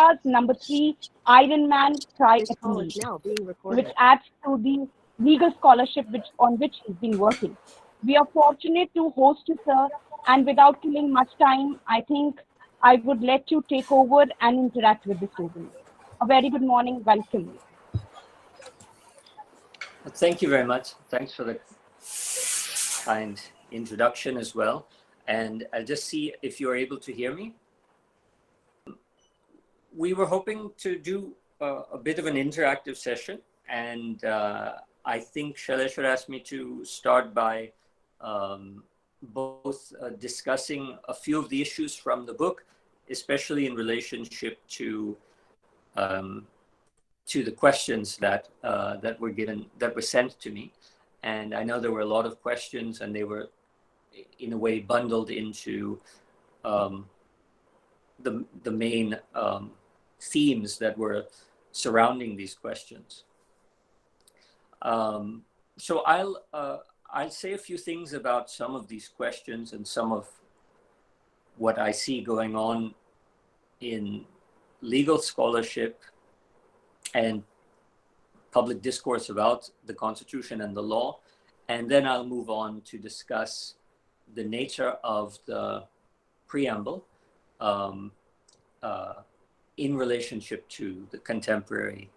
India's number 3 Iron Man triathlete, which adds to the legal scholarship on which he's been working. We are fortunate to host you, sir, and without killing much time, I think I would let you take over and interact with the students. A very good morning. Welcome. Thank you very much. Thanks for the kind introduction as well. And I'll just see if you're able to hear me. We were hoping to do a bit of an interactive session, and I think Shailesh asked me to start by both discussing a few of the issues from the book, especially in relationship to the questions that were sent to me. And I know there were a lot of questions, and they were in a way bundled into the main themes that were surrounding these questions. So I'll say a few things about some of these questions and some of what I see going on in legal scholarship and public discourse about the Constitution and the law. And then I'll move on to discuss the nature of the preamble in relationship to the contemporary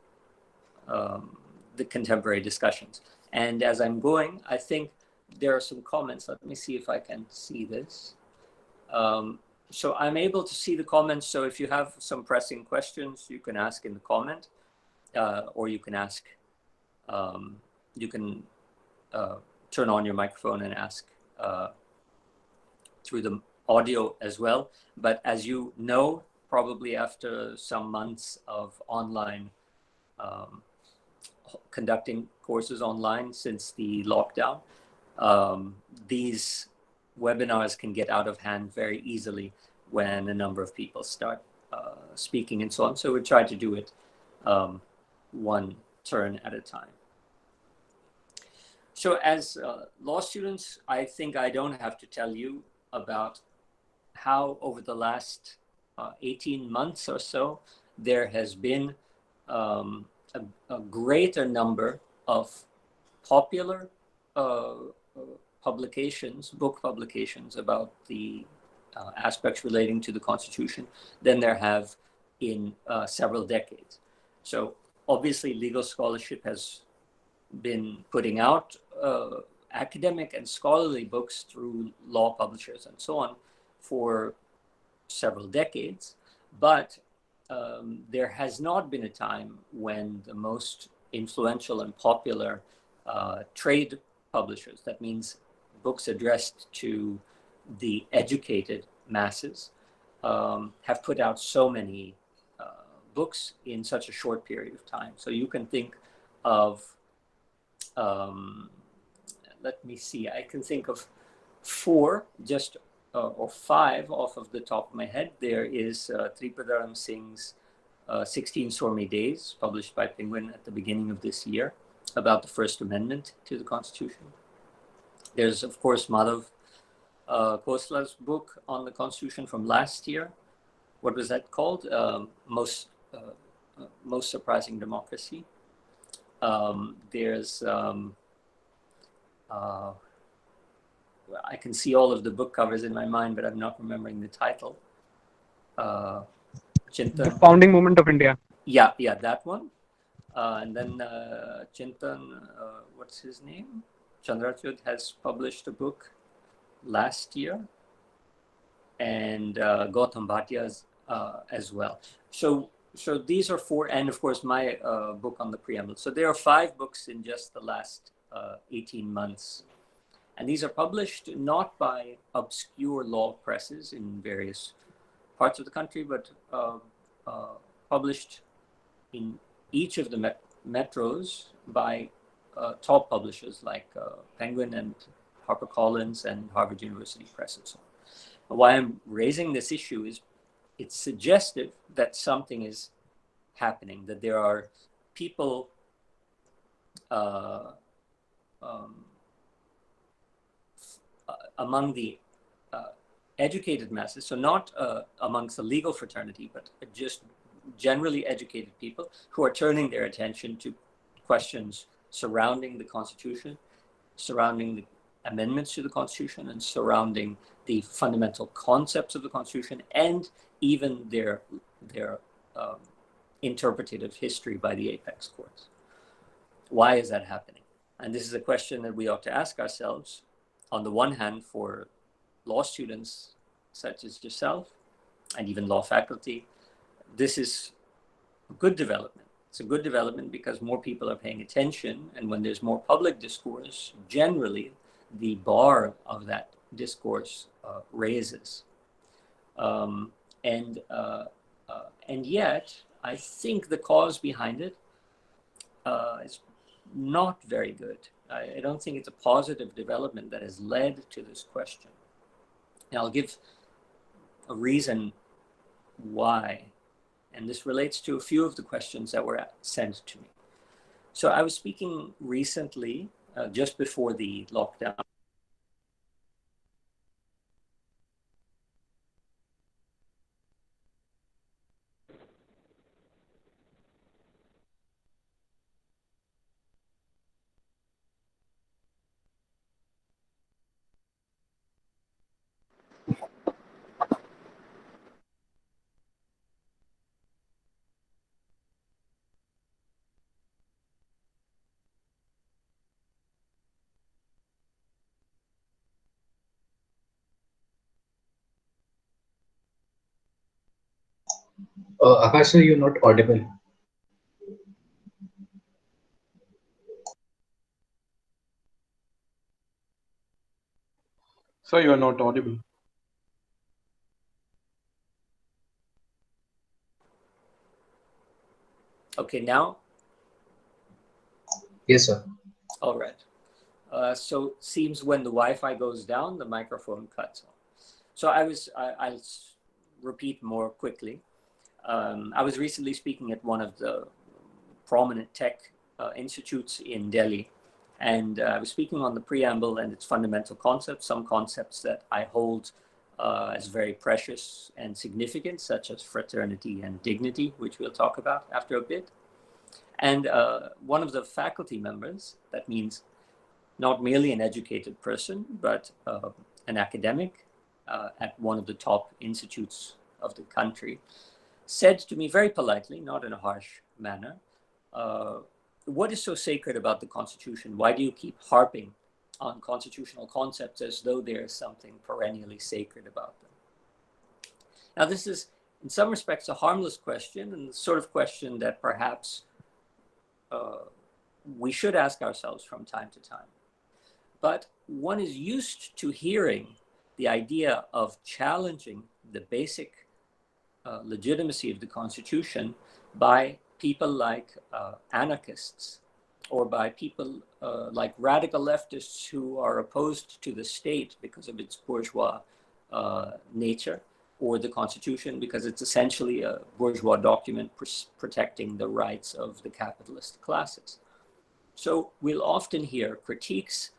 discussions. And as I'm going, I think there are some comments. Let me see if I can see this. So I'm able to see the comments. So if you have some pressing questions, you can ask in the comment, or you can ask, turn on your microphone and ask through the audio as well. But as you know, probably after some months of online, conducting courses online since the lockdown, these webinars can get out of hand very easily when a number of people start speaking and so on. So we try to do it one turn at a time. So as law students, I think I don't have to tell you about how over the last 18 months or so, there has been a greater number of popular publications, book publications about the aspects relating to the Constitution than there have in several decades. So obviously legal scholarship has been putting out academic and scholarly books through law publishers and so on for several decades, but there has not been a time when the most influential and popular trade publishers, that means books addressed to the educated masses, have put out so many books in such a short period of time. So you can think of, let me see, I can think of four, just or five off of the top of my head. There is Tripadaram Singh's 16 Stormy Days, published by Penguin at the beginning of this year, about the First Amendment to the Constitution. There's, of course, Madhav Khosla's book on the Constitution from last year. What was that called? Most Surprising Democracy. There's I can see all of the book covers in my mind, but I'm not remembering the title. Chintan. The Founding Movement of India. Yeah, that one. And then Chintan, what's his name? Chandrachud has published a book last year, and Gautam Bhatia's as well. So these are four, and of course my book on the preamble. So there are 5 books in just the last 18 months. And these are published not by obscure law presses in various parts of the country, but published in each of the metros by top publishers like Penguin and HarperCollins and Harvard University Press and so on. Why I'm raising this issue is it's suggestive that something is happening, that there are people among the educated masses, so not amongst the legal fraternity, but just generally educated people who are turning their attention to questions surrounding the Constitution, surrounding the amendments to the Constitution, and surrounding the fundamental concepts of the Constitution, and even their interpretative history by the apex courts. Why is that happening? And this is a question that we ought to ask ourselves, on the one hand, for law students such as yourself, and even law faculty. This is a good development. It's a good development because more people are paying attention, and when there's more public discourse, generally the bar of that discourse raises. And yet, I think the cause behind it is not very good. I don't think it's a positive development that has led to this question. Now, I'll give a reason why, and this relates to a few of the questions that were sent to me. So I was speaking recently, just before the lockdown. Akash, sir, you're not audible. Sir, you are not audible. Okay, now? Yes, sir. All right. So seems when the Wi-Fi goes down, the microphone cuts off. So I'll repeat more quickly. I was recently speaking at one of the prominent tech institutes in Delhi, and I was speaking on the preamble and its fundamental concepts, some concepts that I hold as very precious and significant, such as fraternity and dignity, which we'll talk about after a bit. And one of the faculty members, that means not merely an educated person, but an academic at one of the top institutes of the country, said to me very politely, not in a harsh manner, what is so sacred about the Constitution? Why do you keep harping on constitutional concepts as though there is something perennially sacred about them? Now, this is, in some respects, a harmless question, and the sort of question that perhaps we should ask ourselves from time to time. But one is used to hearing the idea of challenging the basic legitimacy of the Constitution by people like anarchists, or by people like radical leftists who are opposed to the state because of its bourgeois nature, or the Constitution because it's essentially a bourgeois document protecting the rights of the capitalist classes. So we'll often hear critiques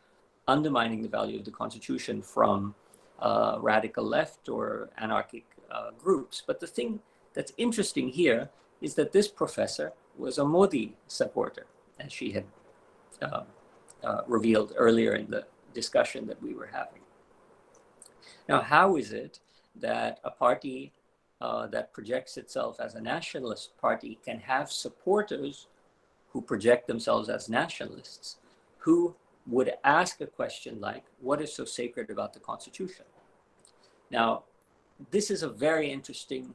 undermining the value of the Constitution from radical left or anarchic groups. But the thing that's interesting here is that this professor was a Modi supporter, as she had revealed earlier in the discussion that we were having. Now, how is it that a party that projects itself as a nationalist party can have supporters who project themselves as nationalists, who would ask a question like, what is so sacred about the Constitution? Now, this is a very interesting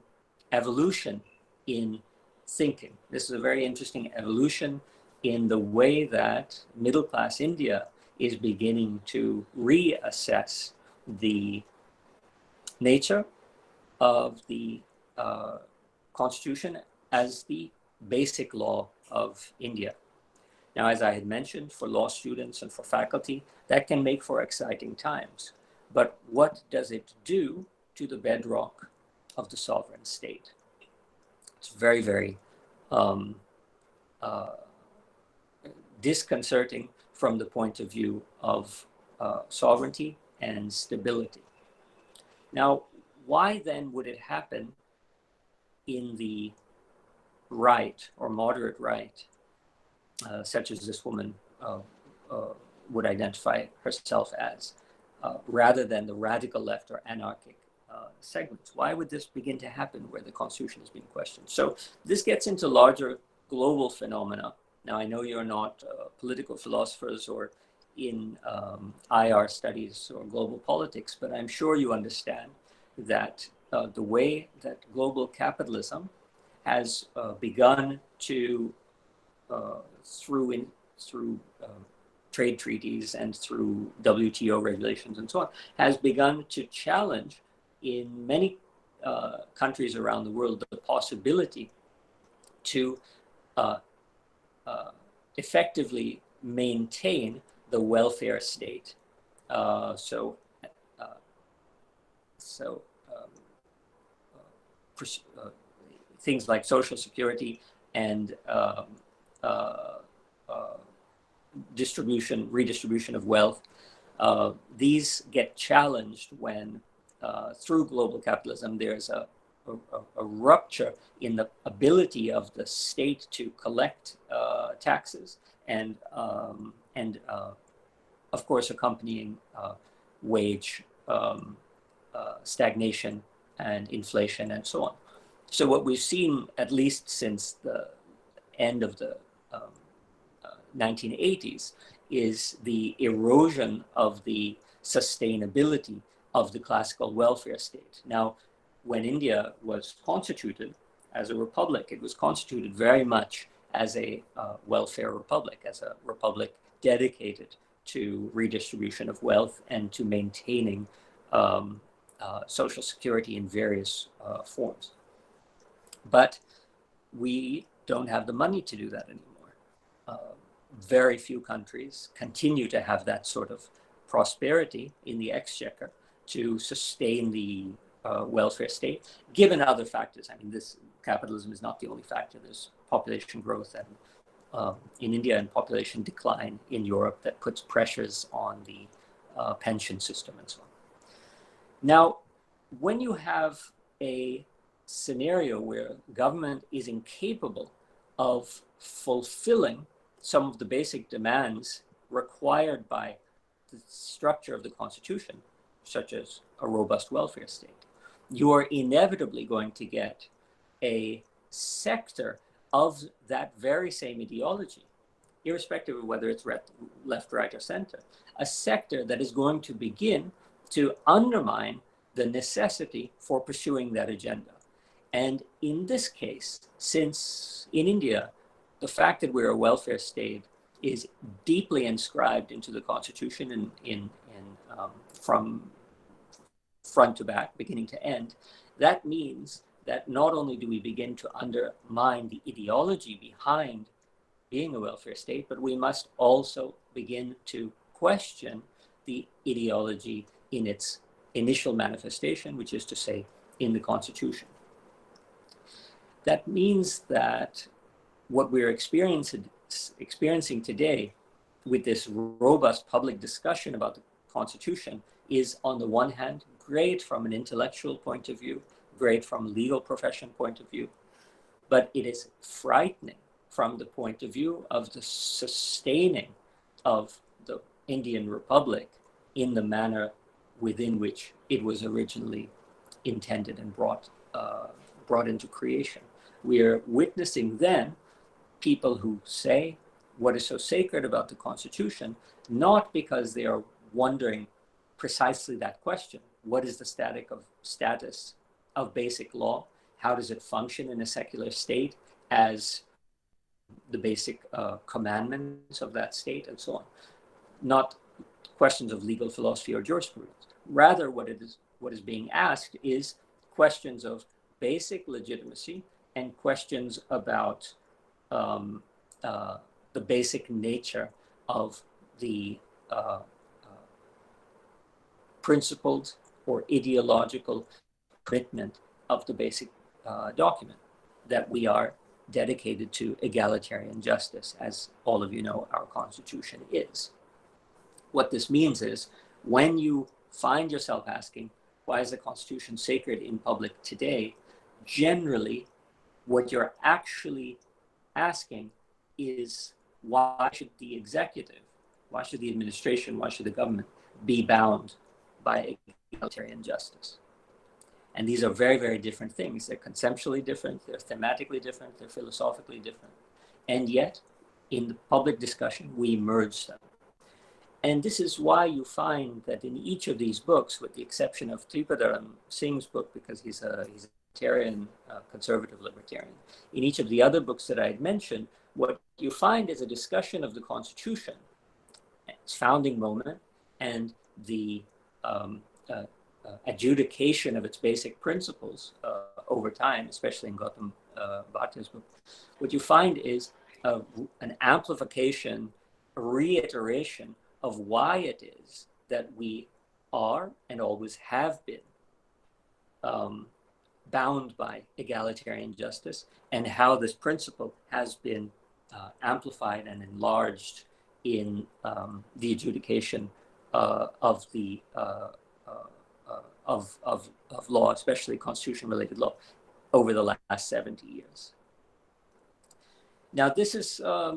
evolution in thinking. This is a very interesting evolution in the way that middle-class India is beginning to reassess the nature of the Constitution as the basic law of India. Now, as I had mentioned, for law students and for faculty, that can make for exciting times. But what does it do to the bedrock of the sovereign state? It's very, very disconcerting from the point of view of sovereignty and stability. Now, why then would it happen in the right or moderate right, such as this woman would identify herself as, rather than the radical left or anarchic segments. Why would this begin to happen where the Constitution is being questioned? So this gets into larger global phenomena. Now, I know you're not political philosophers or in IR studies or global politics, but I'm sure you understand that the way that global capitalism has begun to, through trade treaties and through WTO regulations and so on, has begun to challenge in many countries around the world the possibility to effectively maintain the welfare state. So things like social security and redistribution of wealth, these get challenged when, through global capitalism, there's a rupture in the ability of the state to collect taxes and of course, accompanying wage stagnation and inflation and so on. So what we've seen, at least since the end of the 1980s, is the erosion of the sustainability of the classical welfare state. Now, when India was constituted as a republic, it was constituted very much as a welfare republic, as a republic dedicated to redistribution of wealth and to maintaining social security in various forms. But we don't have the money to do that anymore. Very few countries continue to have that sort of prosperity in the exchequer to sustain the welfare state, given other factors. I mean, this capitalism is not the only factor. There's population growth and in India and population decline in Europe that puts pressures on the pension system and so on. Now, when you have a scenario where government is incapable of fulfilling some of the basic demands required by the structure of the Constitution, such as a robust welfare state, you are inevitably going to get a sector of that very same ideology, irrespective of whether it's left, right, or center, a sector that is going to begin to undermine the necessity for pursuing that agenda. And in this case, since in India, the fact that we're a welfare state is deeply inscribed into the Constitution from front to back, beginning to end, that means that not only do we begin to undermine the ideology behind being a welfare state, but we must also begin to question the ideology in its initial manifestation, which is to say, in the Constitution. That means that what we're experiencing today with this robust public discussion about the Constitution is, on the one hand, great from an intellectual point of view, great from legal profession point of view, but it is frightening from the point of view of the sustaining of the Indian Republic in the manner within which it was originally intended and brought into creation. We are witnessing then people who say what is so sacred about the Constitution, not because they are wondering precisely that question: what is the status of basic law? How does it function in a secular state as the basic commandments of that state, and so on? Not questions of legal philosophy or jurisprudence. Rather, what is being asked is questions of basic legitimacy and questions about the basic nature of the principled or ideological commitment of the basic document, that we are dedicated to egalitarian justice, as all of you know our Constitution is. What this means is, when you find yourself asking, why is the Constitution sacred in public today? Generally, What you're actually asking is, why should the executive, why should the administration, why should the government be bound by egalitarian justice? And these are very, very different things. They're conceptually different, they're thematically different, they're philosophically different. And yet, in the public discussion, we merge them. And this is why you find that in each of these books, with the exception of Tripaderam Singh's book, because he's a libertarian, conservative libertarian, in each of the other books that I had mentioned, what you find is a discussion of the Constitution, its founding moment, and the adjudication of its basic principles over time, especially in Gautam Bhattia's book. What you find is an amplification, a reiteration of why it is that we are and always have been bound by egalitarian justice, and how this principle has been amplified and enlarged in the adjudication of the of law, especially constitution-related law, over the last 70 years. Now, this is, I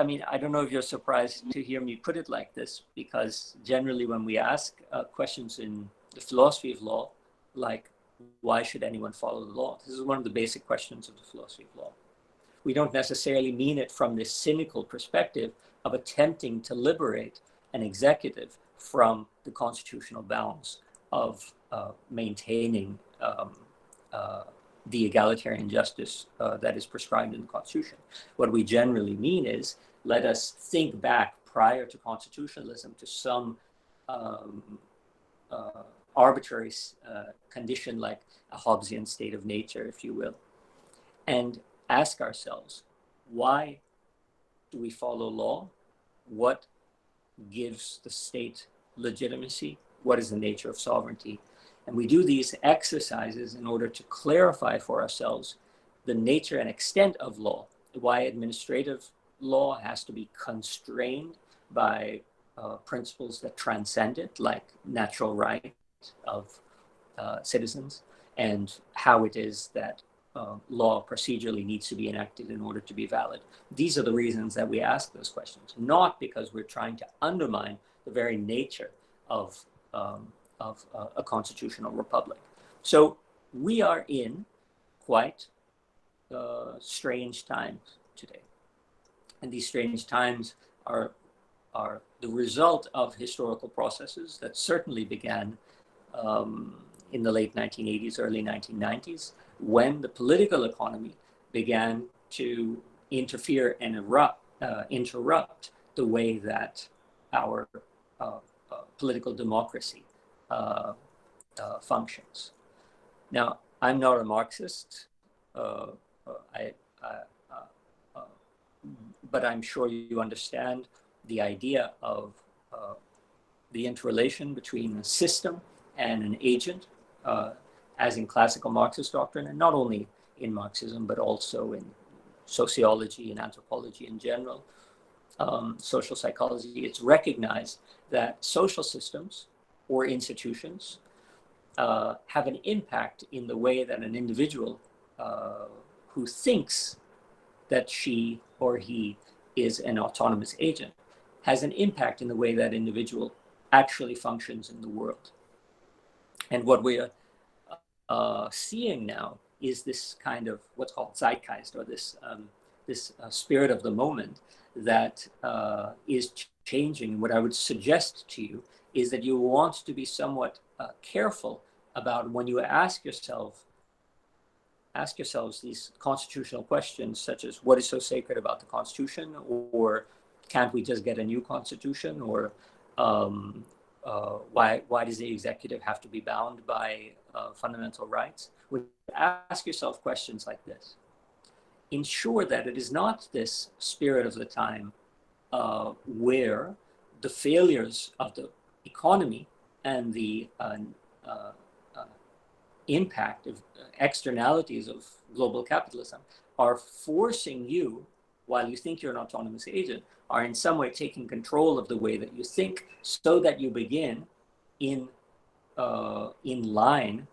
mean, I don't know if you're surprised to hear me put it like this, because generally when we ask questions in the philosophy of law, like, why should anyone follow the law? This is one of the basic questions of the philosophy of law. We don't necessarily mean it from this cynical perspective of attempting to liberate an executive from the constitutional bounds of maintaining the egalitarian justice that is prescribed in the Constitution. What we generally mean is, let us think back prior to constitutionalism to some arbitrary condition like a Hobbesian state of nature, if you will, and ask ourselves, why do we follow law? What gives the state legitimacy? What is the nature of sovereignty? And we do these exercises in order to clarify for ourselves the nature and extent of law, why administrative law has to be constrained by principles that transcend it, like natural right of citizens, and how it is that law procedurally needs to be enacted in order to be valid. These are the reasons that we ask those questions, not because we're trying to undermine the very nature of a constitutional republic. So we are in quite strange times today. And these strange times are the result of historical processes that certainly began in the late 1980s, early 1990s, when the political economy began to interfere and interrupt the way that our political democracy functions. Now, I'm not a Marxist, but I'm sure you understand the idea of the interrelation between a system and an agent, as in classical Marxist doctrine, and not only in Marxism, but also in sociology and anthropology in general, social psychology. It's recognized that social systems or institutions have an impact in the way that an individual who thinks that she or he is an autonomous agent has an impact in the way that individual actually functions in the world. And what we're seeing now is this kind of what's called zeitgeist, or this spirit of the moment that is changing. What I would suggest to you is that you want to be somewhat careful about when you ask yourselves these constitutional questions, such as what is so sacred about the Constitution, or can't we just get a new Constitution, or why does the executive have to be bound by fundamental rights? When you ask yourself questions like this, ensure that it is not this spirit of the time where the failures of the economy and the impact of externalities of global capitalism are forcing you, while you think you're an autonomous agent, are in some way taking control of the way that you think, so that you begin in line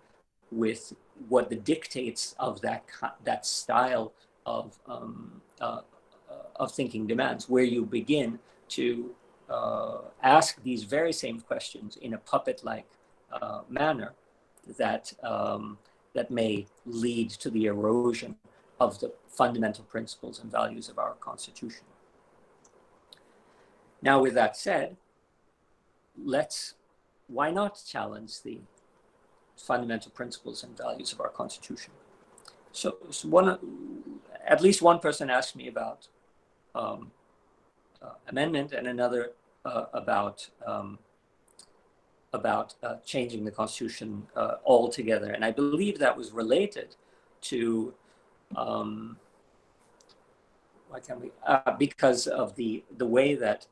with what the dictates of that style of thinking demands, where you begin to ask these very same questions in a puppet-like manner that that may lead to the erosion of the fundamental principles and values of our Constitution. Now, with that said, why not challenge the fundamental principles and values of our Constitution? So at least one person asked me about amendment, and another about changing the Constitution altogether. And I believe that was related to why can't we? Because of the way that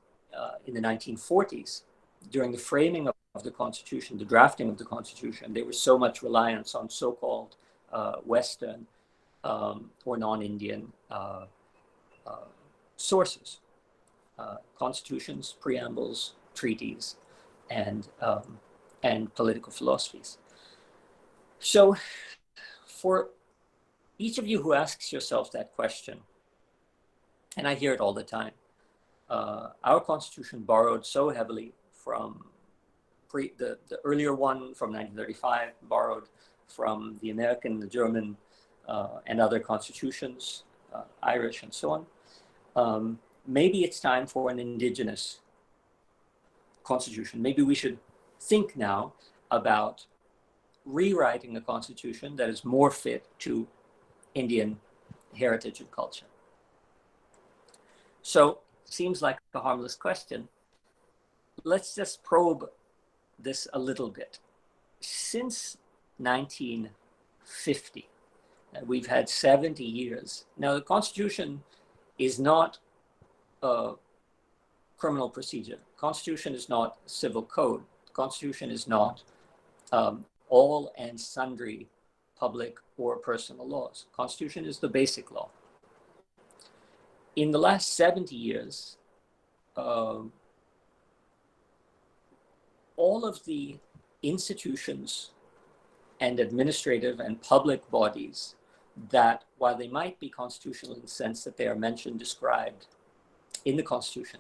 in the 1940s, during the framing of the Constitution, the drafting of the Constitution, there was so much reliance on so-called Western or non-Indian sources, constitutions, preambles, treaties, and political philosophies. So for each of you who asks yourself that question, and I hear it all the time, our Constitution borrowed so heavily from the earlier one from 1935, borrowed from the American, the German, and other constitutions, Irish, and so on. Maybe it's time for an indigenous constitution. Maybe we should think now about rewriting a constitution that is more fit to Indian heritage and culture. So, seems like a harmless question. Let's just probe this a little bit. Since 1950, we've had 70 years. Now, the Constitution is not a criminal procedure. Constitution is not civil code. Constitution is not all and sundry public or personal laws. Constitution is the basic law. In the last 70 years, all of the institutions and administrative and public bodies that, while they might be constitutional in the sense that they are mentioned, described in the Constitution,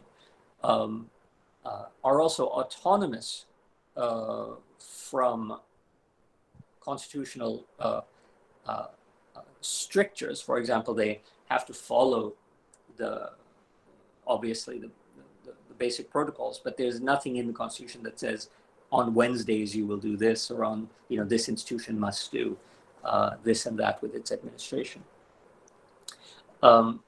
are also autonomous from constitutional strictures. For example, they have to follow obviously the basic protocols, but there's nothing in the Constitution that says on Wednesdays you will do this, or on, this institution must do this and that with its administration. So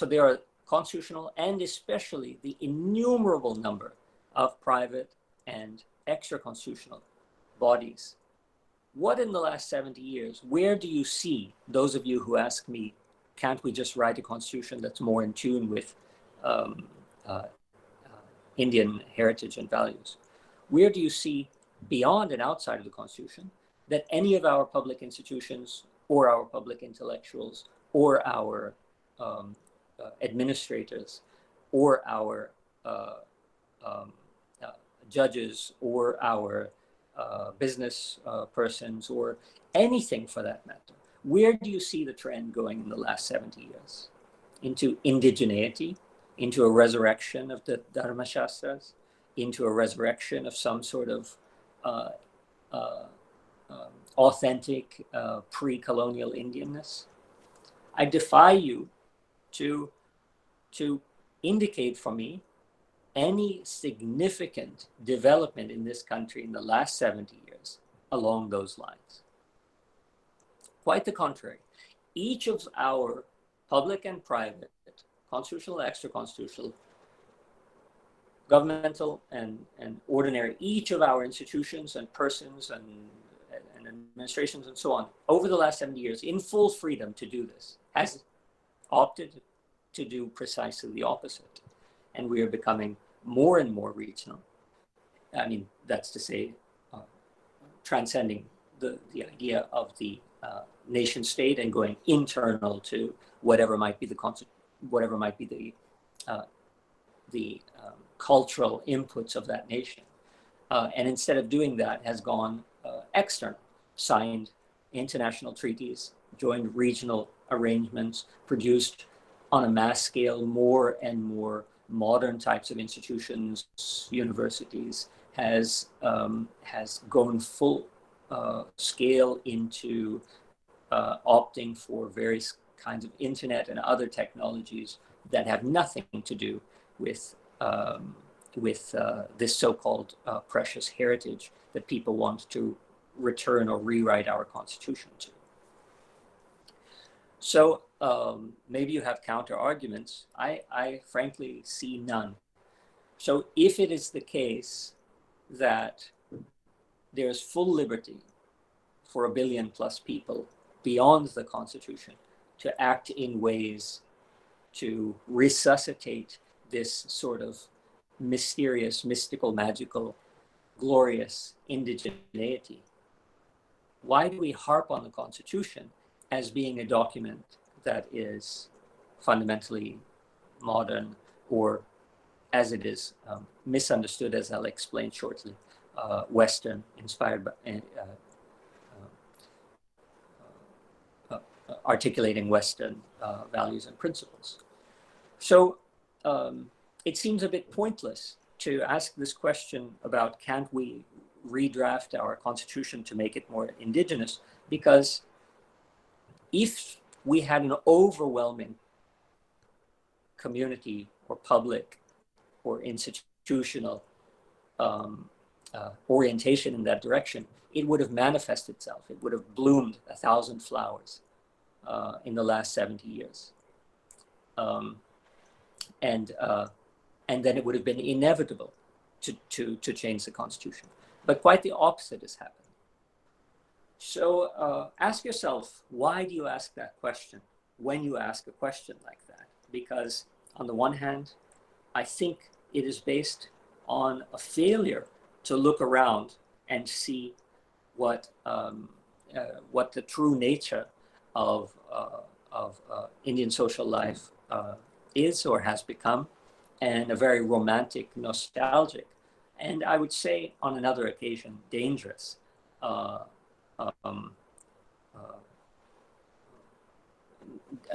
there are constitutional and especially the innumerable number of private and extra-constitutional bodies. What in the last 70 years, where do you see, those of you who ask me, can't we just write a constitution that's more in tune with Indian heritage and values? Where do you see, beyond and outside of the Constitution, that any of our public institutions or our public intellectuals or our administrators or our judges or our business persons or anything for that matter, where do you see the trend going in the last 70 years? Into indigeneity, into a resurrection of the Dharma Shastras, into a resurrection of some sort of authentic pre-colonial Indianness? I defy you to indicate for me any significant development in this country in the last 70 years along those lines. Quite the contrary. Each of our public and private, constitutional, extra-constitutional, governmental and ordinary, each of our institutions and persons and administrations and so on, over the last 70 years, in full freedom to do this, has opted to do precisely the opposite. And we are becoming more and more regional. I mean, that's to say, transcending the idea of the nation state and going internal to whatever might be the cultural inputs of that nation. And instead of doing that, has gone external, signed international treaties, joined regional arrangements, produced on a mass scale more and more modern types of institutions, universities, has gone full scale into opting for various kinds of internet and other technologies that have nothing to do with this so-called precious heritage that people want to return or rewrite our constitution to. So maybe you have counter arguments. I frankly see none. So if it is the case that there's full liberty for 1 billion plus people beyond the Constitution to act in ways to resuscitate this sort of mysterious, mystical, magical, glorious indigeneity, why do we harp on the Constitution as being a document that is fundamentally modern, or as it is misunderstood, as I'll explain shortly, Western, inspired by, articulating Western values and principles? So it seems a bit pointless to ask this question about can't we redraft our constitution to make it more indigenous, because if we had an overwhelming community or public or institutional orientation in that direction, it would have manifested itself. It would have bloomed 1,000 flowers in the last 70 years. And then it would have been inevitable to change the constitution. But quite the opposite has happened. So ask yourself, why do you ask that question when you ask a question like that? Because on the one hand, I think it is based on a failure to look around and see what the true nature of Indian social life is or has become, and a very romantic, nostalgic, and I would say on another occasion, dangerous a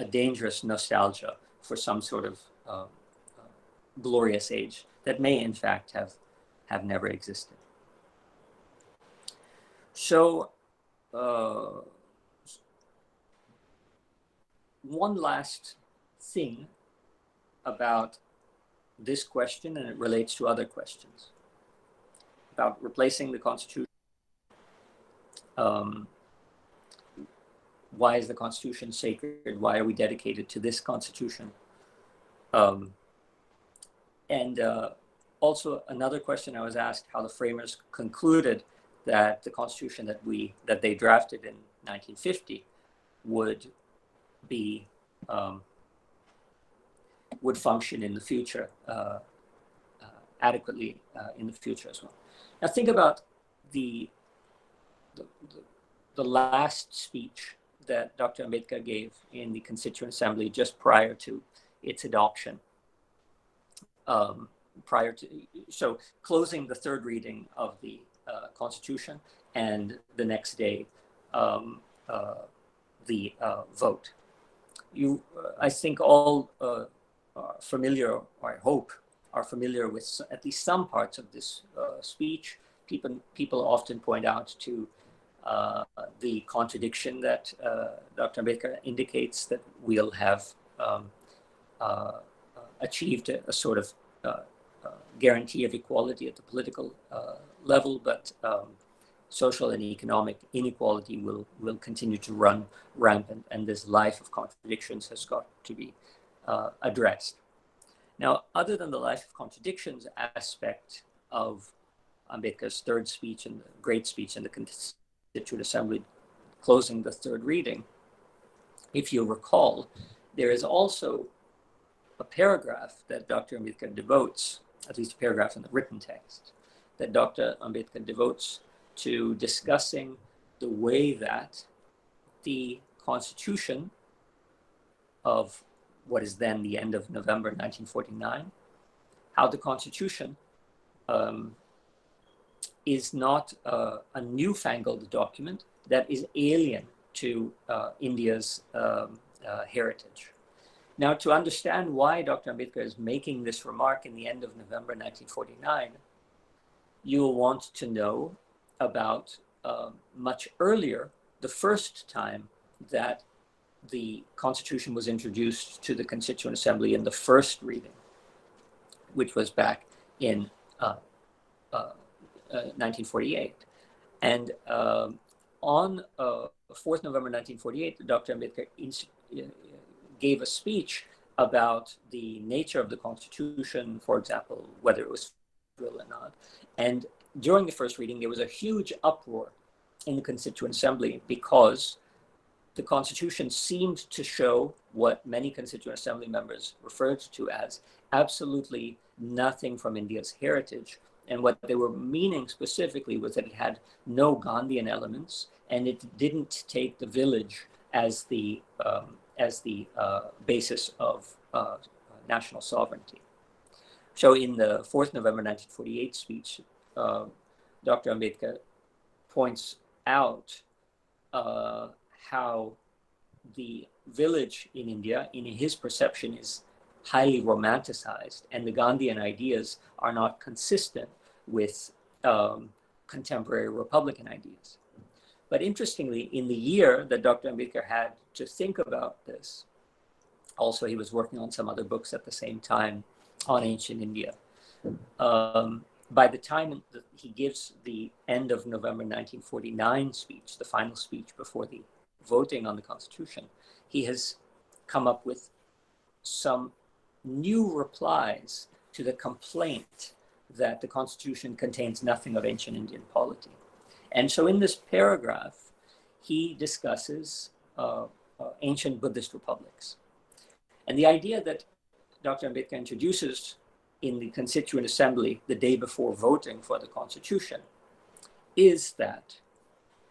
dangerous nostalgia for some sort of glorious age that may in fact have never existed. So one last thing about this question, and it relates to other questions about replacing the Constitution. Why is the Constitution sacred? Why are we dedicated to this Constitution? And also another question I was asked, how the framers concluded that the Constitution that they drafted in 1950 would be would function in the future adequately in the future as well. Now think about the last speech that Dr. Ambedkar gave in the Constituent Assembly just prior to its adoption. So closing the third reading of the Constitution, and the next day the vote. I think all are familiar, or I hope are familiar with at least some parts of this speech. People often point out to the contradiction that Dr. Ambedkar indicates, that we'll have achieved a sort of guarantee of equality at the political level, but social and economic inequality will continue to run rampant, and this life of contradictions has got to be addressed. Now, other than the life of contradictions aspect of Ambedkar's third speech and the great speech in the Constituent Assembly closing the third reading, if you recall, there is also a paragraph that Dr. Ambedkar devotes, at least a paragraph in the written text, that Dr. Ambedkar devotes to discussing the way that the Constitution of what is then the end of November 1949, how the Constitution is not a newfangled document, that is alien to India's heritage. Now, to understand why Dr. Ambedkar is making this remark in the end of November 1949, you will want to know about much earlier, the first time that the Constitution was introduced to the Constituent Assembly in the first reading, which was back in 1948. And on 4th November 1948, Dr. Ambedkar gave a speech about the nature of the Constitution, for example, whether it was real or not. And during the first reading, there was a huge uproar in the Constituent Assembly because the Constitution seemed to show what many Constituent Assembly members referred to as absolutely nothing from India's heritage. And what they were meaning specifically was that it had no Gandhian elements, and it didn't take the village as the basis of national sovereignty. So in the 4th November 1948 speech, Dr. Ambedkar points out how the village in India, in his perception, is highly romanticized, and the Gandhian ideas are not consistent with contemporary Republican ideas. But interestingly, in the year that Dr. Ambedkar had to think about this, also he was working on some other books at the same time on ancient India. By the time that he gives the end of November 1949 speech, the final speech before the voting on the Constitution, he has come up with some new replies to the complaint that the Constitution contains nothing of ancient Indian polity. And so in this paragraph, he discusses ancient Buddhist republics. And the idea that Dr. Ambedkar introduces in the Constituent Assembly the day before voting for the Constitution is that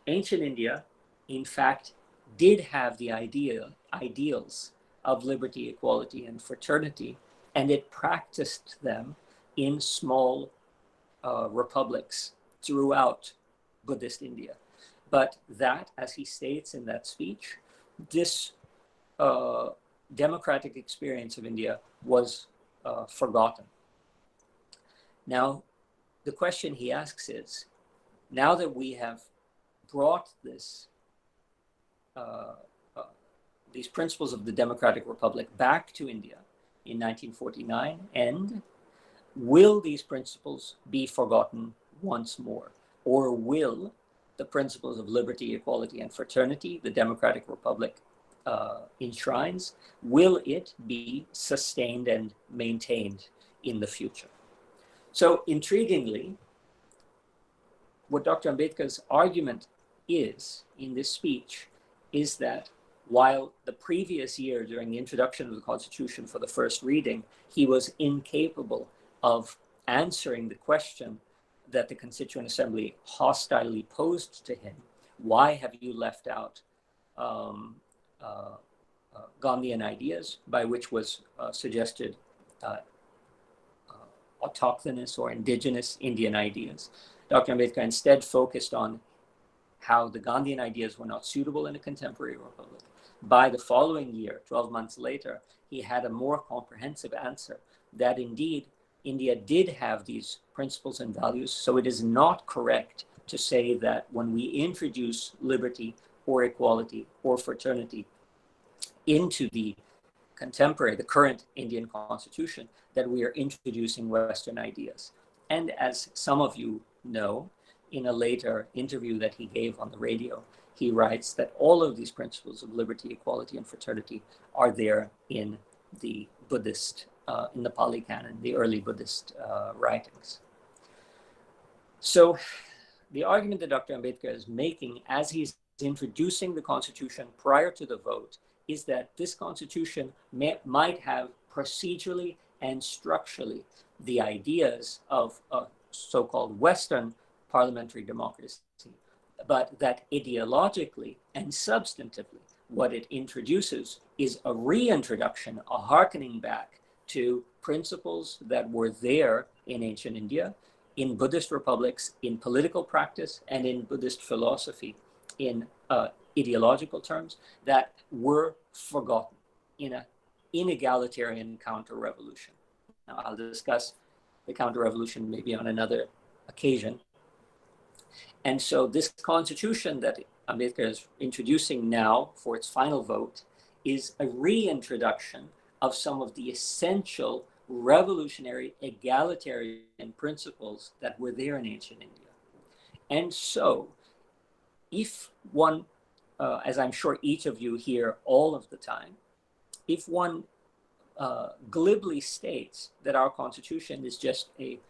ancient India, in fact, did have the ideals of liberty, equality, and fraternity, and it practiced them in small republics throughout Buddhist India. But that, as he states in that speech, this democratic experience of India was forgotten. Now, the question he asks is, now that we have brought this, these principles of the democratic republic back to India in 1949, and will these principles be forgotten once more? Or will the principles of liberty, equality, and fraternity the democratic republic enshrines, will it be sustained and maintained in the future? So intriguingly, what Dr. Ambedkar's argument is in this speech is that while the previous year, during the introduction of the Constitution for the first reading, he was incapable of answering the question that the Constituent Assembly hostilely posed to him: why have you left out Gandhian ideas, by which was suggested autochthonous or indigenous Indian ideas? Dr. Ambedkar instead focused on how the Gandhian ideas were not suitable in a contemporary republic. By the following year, 12 months later, he had a more comprehensive answer that indeed India did have these principles and values. So it is not correct to say that when we introduce liberty or equality or fraternity into the current Indian Constitution, that we are introducing Western ideas. And as some of you know, in a later interview that he gave on the radio, he writes that all of these principles of liberty, equality, and fraternity are there in the Buddhist, in the Pali Canon, the early Buddhist writings. So the argument that Dr. Ambedkar is making as he's introducing the Constitution prior to the vote is that this Constitution might have procedurally and structurally the ideas of a so-called Western parliamentary democracy, but that ideologically and substantively, what it introduces is a reintroduction, a hearkening back to principles that were there in ancient India, in Buddhist republics, in political practice, and in Buddhist philosophy in ideological terms that were forgotten in an inegalitarian counter-revolution. Now, I'll discuss the counter-revolution maybe on another occasion. And so this constitution that Ambedkar is introducing now for its final vote is a reintroduction of some of the essential revolutionary egalitarian principles that were there in ancient India. And so if one, as I'm sure each of you hear all of the time, if one glibly states that our constitution is just a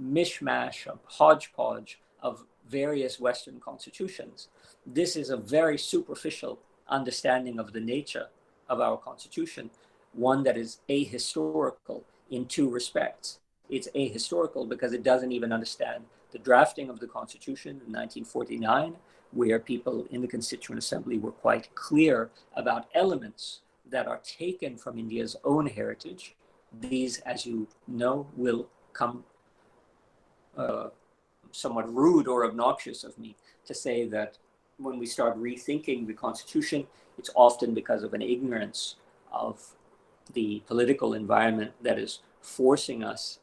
mishmash, a hodgepodge of various Western constitutions, this is a very superficial understanding of the nature of our constitution, one that is ahistorical in two respects. It's ahistorical because it doesn't even understand the drafting of the Constitution in 1949, where people in the Constituent Assembly were quite clear about elements that are taken from India's own heritage. These, as you know, will come somewhat rude or obnoxious of me to say that when we start rethinking the Constitution, it's often because of an ignorance of the political environment that is forcing us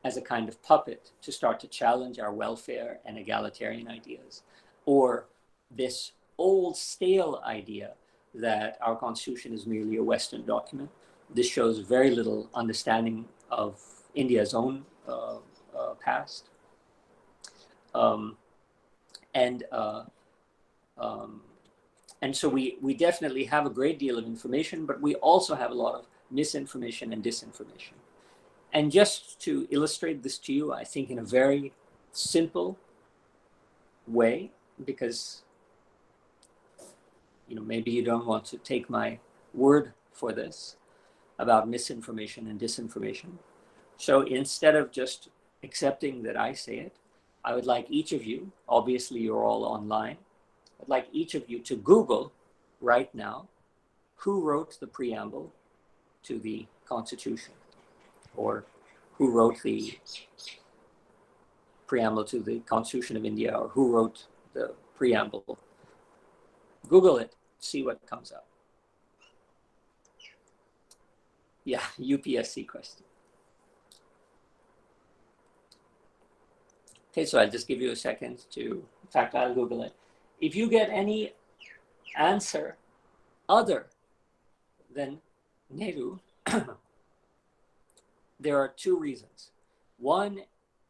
as a kind of puppet to start to challenge our welfare and egalitarian ideas, or this old stale idea that our constitution is merely a Western document. This shows very little understanding of India's own past. And so we definitely have a great deal of information, but we also have a lot of misinformation and disinformation. And just to illustrate this to you, I think in a very simple way, because maybe you don't want to take my word for this about misinformation and disinformation. So instead of just accepting that I say it, I would like each of you, obviously you're all online, I'd like each of you to Google right now who wrote the preamble to the Constitution, or who wrote the preamble to the Constitution of India, or who wrote the preamble. Google it, see what comes up. Yeah, UPSC question. Okay, so I'll just give you a second to, in fact, I'll Google it. If you get any answer other than Nehru, there are two reasons. One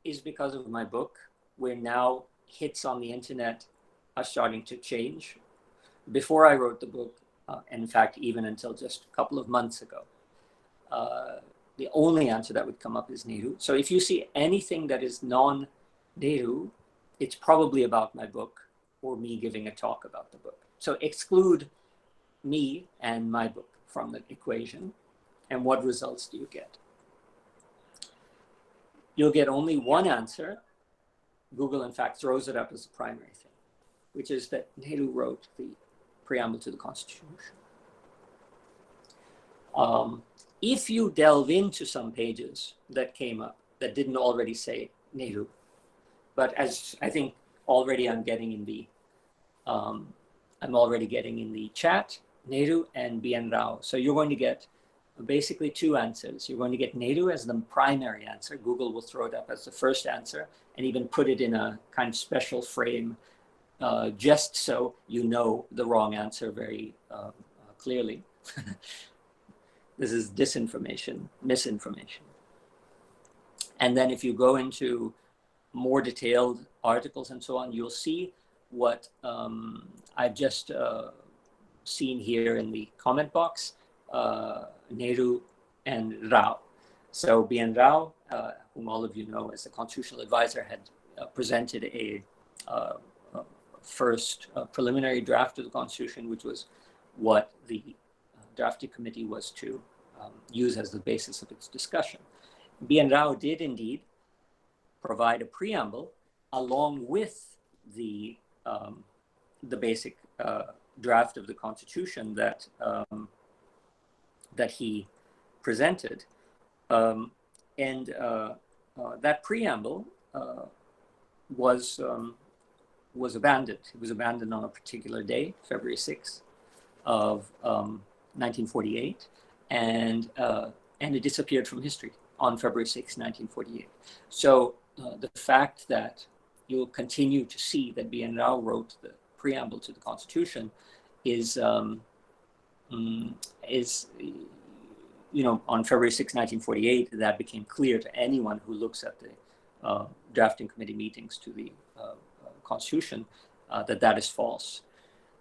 is because of my book, where now hits on the internet are starting to change. Before I wrote the book, and in fact, even until just a couple of months ago, the only answer that would come up is Nehru. So if you see anything that is non-Nehru, it's probably about my book or me giving a talk about the book. So exclude me and my book from the equation, and what results do you get? You'll get only one answer. Google, in fact, throws it up as a primary thing, which is that Nehru wrote the preamble to the Constitution. If you delve into some pages that came up that didn't already say Nehru, but as I think already I'm already getting in the chat, Nehru and B.N. Rao. So you're going to get basically two answers. You're going to get Nehru as the primary answer. Google will throw it up as the first answer and even put it in a kind of special frame, just so you know the wrong answer very clearly. This is disinformation, misinformation. And then if you go into more detailed articles and so on, you'll see what I've just seen here in the comment box, Nehru and Rao. So B.N. Rao, whom all of you know as the constitutional advisor, had presented a first preliminary draft of the Constitution, which was what the drafting committee was to use as the basis of its discussion. B.N. Rao did indeed provide a preamble along with the basic draft of the Constitution that he presented, and that preamble was was abandoned. It was abandoned on a particular day, February 6th of 1948, and it disappeared from history on February 6, 1948. So the fact that you'll continue to see that BNRao wrote the preamble to the Constitution is on February 6, 1948, that became clear to anyone who looks at the drafting committee meetings to the Constitution, that is false.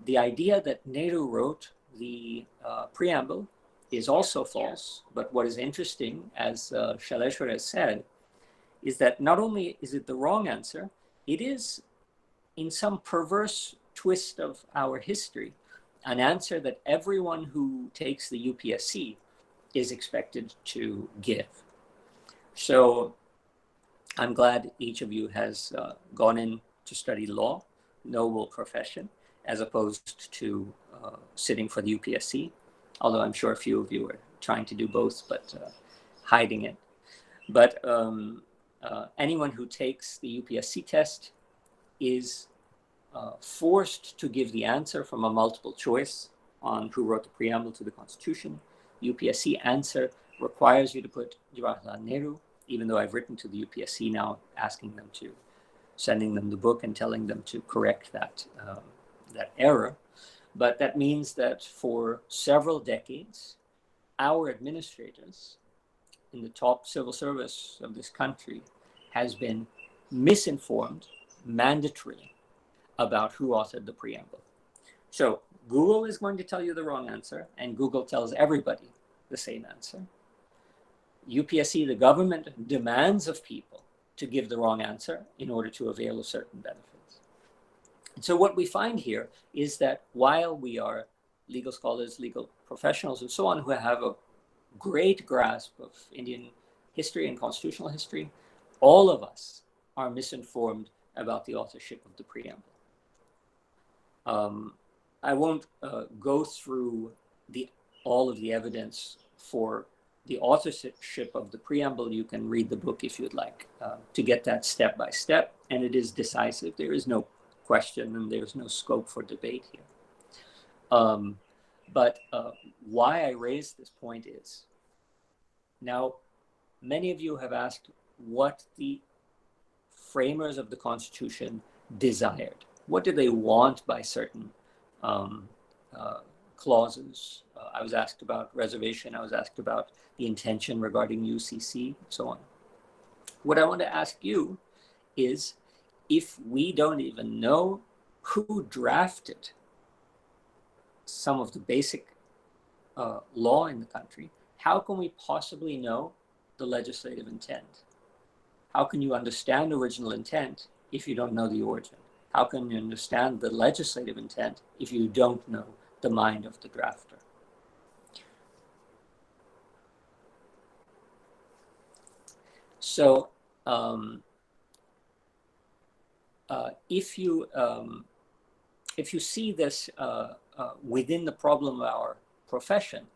The idea that Nehru wrote the preamble is also false, but what is interesting, as Shaleshwar has said, is that not only is it the wrong answer, it is, in some perverse twist of our history, an answer that everyone who takes the UPSC is expected to give. So I'm glad each of you has gone in to study law, noble profession, as opposed to sitting for the UPSC, although I'm sure a few of you are trying to do both, but hiding it. But anyone who takes the UPSC test is forced to give the answer from a multiple choice on who wrote the preamble to the Constitution. UPSC answer requires you to put Jawaharlal Nehru, even though I've written to the UPSC now, asking them to, sending them the book and telling them to correct that error. But that means that for several decades, our administrators in the top civil service of this country has been misinformed mandatorily about who authored the preamble. So Google is going to tell you the wrong answer, and Google tells everybody the same answer. UPSC, the government, demands of people to give the wrong answer in order to avail of certain benefits. And so what we find here is that while we are legal scholars, legal professionals, and so on, who have a great grasp of Indian history and constitutional history, all of us are misinformed about the authorship of the preamble. I won't go through all of the evidence for the authorship of the preamble. You can read the book if you'd like to get that step by step, and it is decisive. There is no question and there's no scope for debate here. But why I raise this point is, now many of you have asked what the framers of the Constitution desired. What do they want by certain clauses? I was asked about reservation. I was asked about the intention regarding UCC, and so on. What I want to ask you is, if we don't even know who drafted some of the basic law in the country, how can we possibly know the legislative intent? How can you understand original intent if you don't know the origin? How can you understand the legislative intent if you don't know the mind of the drafter? So if you see this within the problem of our profession,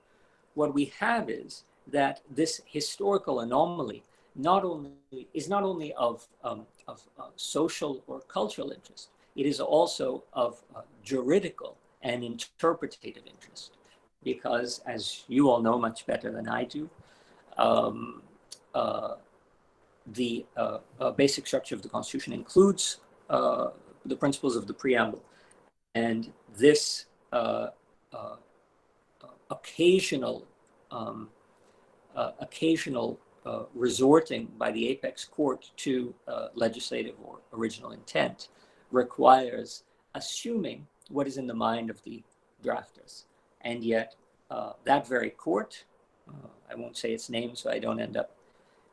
what we have is that this historical anomaly is not only of social or cultural interest, it is also of juridical and interpretative interest. Because, as you all know much better than I do, the basic structure of the Constitution includes the principles of the preamble. And this occasional resorting by the apex court to legislative or original intent requires assuming what is in the mind of the drafters. And yet that very court, I won't say its name so I don't end up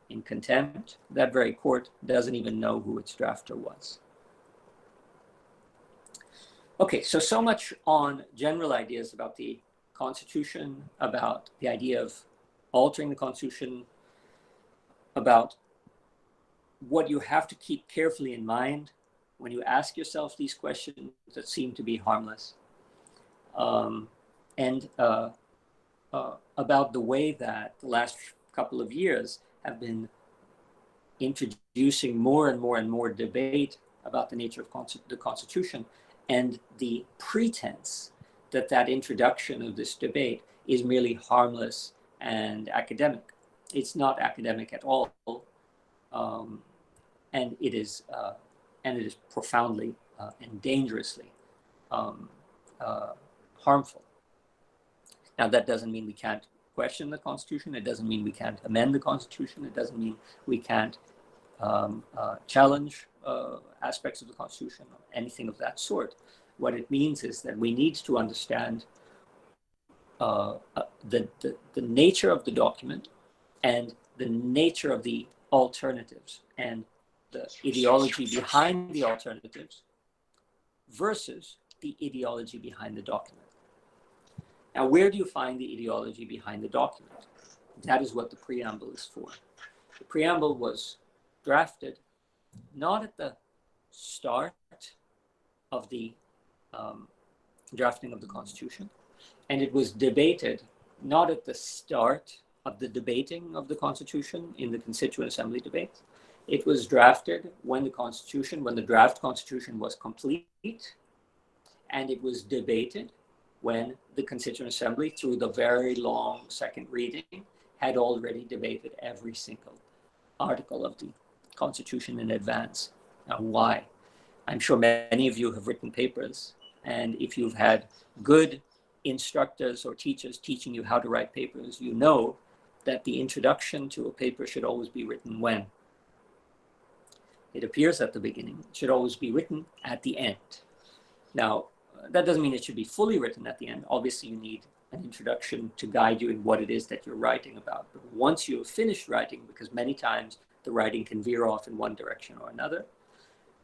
in contempt, that very court doesn't even know who its drafter was. Okay, so much on general ideas about the Constitution, about the idea of altering the Constitution, about what you have to keep carefully in mind when you ask yourself these questions that seem to be harmless, and about the way that the last couple of years have been introducing more and more and more debate about the nature of the Constitution, and the pretense that that introduction of this debate is merely harmless and academic. It's not academic at all, and it is profoundly and dangerously harmful. Now, that doesn't mean we can't question the Constitution. It doesn't mean we can't amend the Constitution. It doesn't mean we can't challenge aspects of the Constitution or anything of that sort. What it means is that we need to understand the nature of the document and the nature of the alternatives and the ideology behind the alternatives versus the ideology behind the document. Now, where do you find the ideology behind the document? That is what the preamble is for. The preamble was drafted not at the start of the drafting of the Constitution, and it was debated not at the start of the debating of the Constitution in the Constituent Assembly debates. It was drafted when the draft Constitution was complete, and it was debated when the Constituent Assembly, through the very long second reading, had already debated every single article of the Constitution in advance. Now, why? I'm sure many of you have written papers, and if you've had good instructors or teachers teaching you how to write papers, you know that the introduction to a paper should always be written when? It appears at the beginning. It should always be written at the end. Now, that doesn't mean it should be fully written at the end. Obviously, you need an introduction to guide you in what it is that you're writing about. But once you have finished writing, because many times the writing can veer off in one direction or another,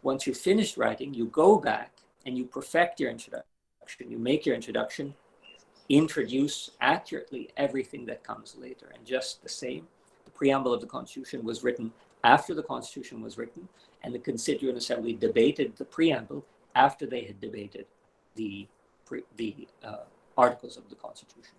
once you've finished writing, you go back and you perfect your introduction. You make your introduction, introduce accurately everything that comes later. And just the same, the preamble of the Constitution was written after the Constitution was written, and the Constituent Assembly debated the preamble after they had debated the articles of the Constitution.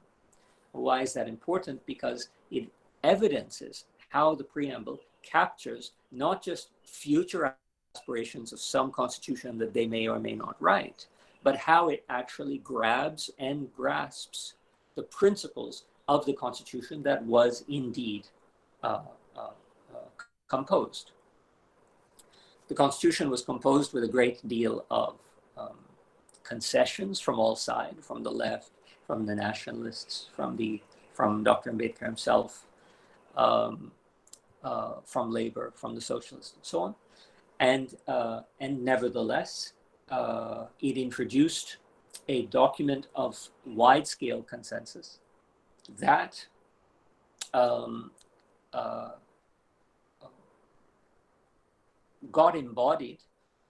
Why is that important? Because it evidences how the preamble captures not just future aspirations of some constitution that they may or may not write, but how it actually grabs and grasps the principles of the Constitution that was indeed composed. The Constitution was composed with a great deal of concessions from all sides, from the left, from the nationalists, from Dr. Ambedkar himself, from labor, from the socialists, and so on. And nevertheless, it introduced a document of wide-scale consensus that got embodied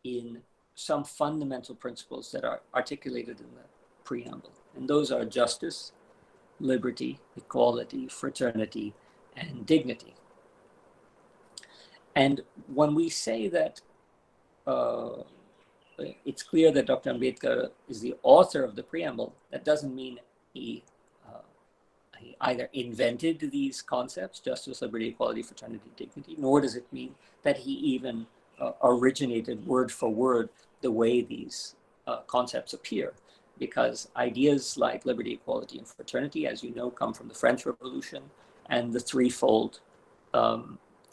in some fundamental principles that are articulated in the preamble. And those are justice, liberty, equality, fraternity, and dignity. And when we say that it's clear that Dr. Ambedkar is the author of the preamble, that doesn't mean he either invented these concepts, justice, liberty, equality, fraternity, dignity, nor does it mean that he even originated word for word the way these concepts appear. Because ideas like liberty, equality, and fraternity, as you know, come from the French Revolution, and the threefold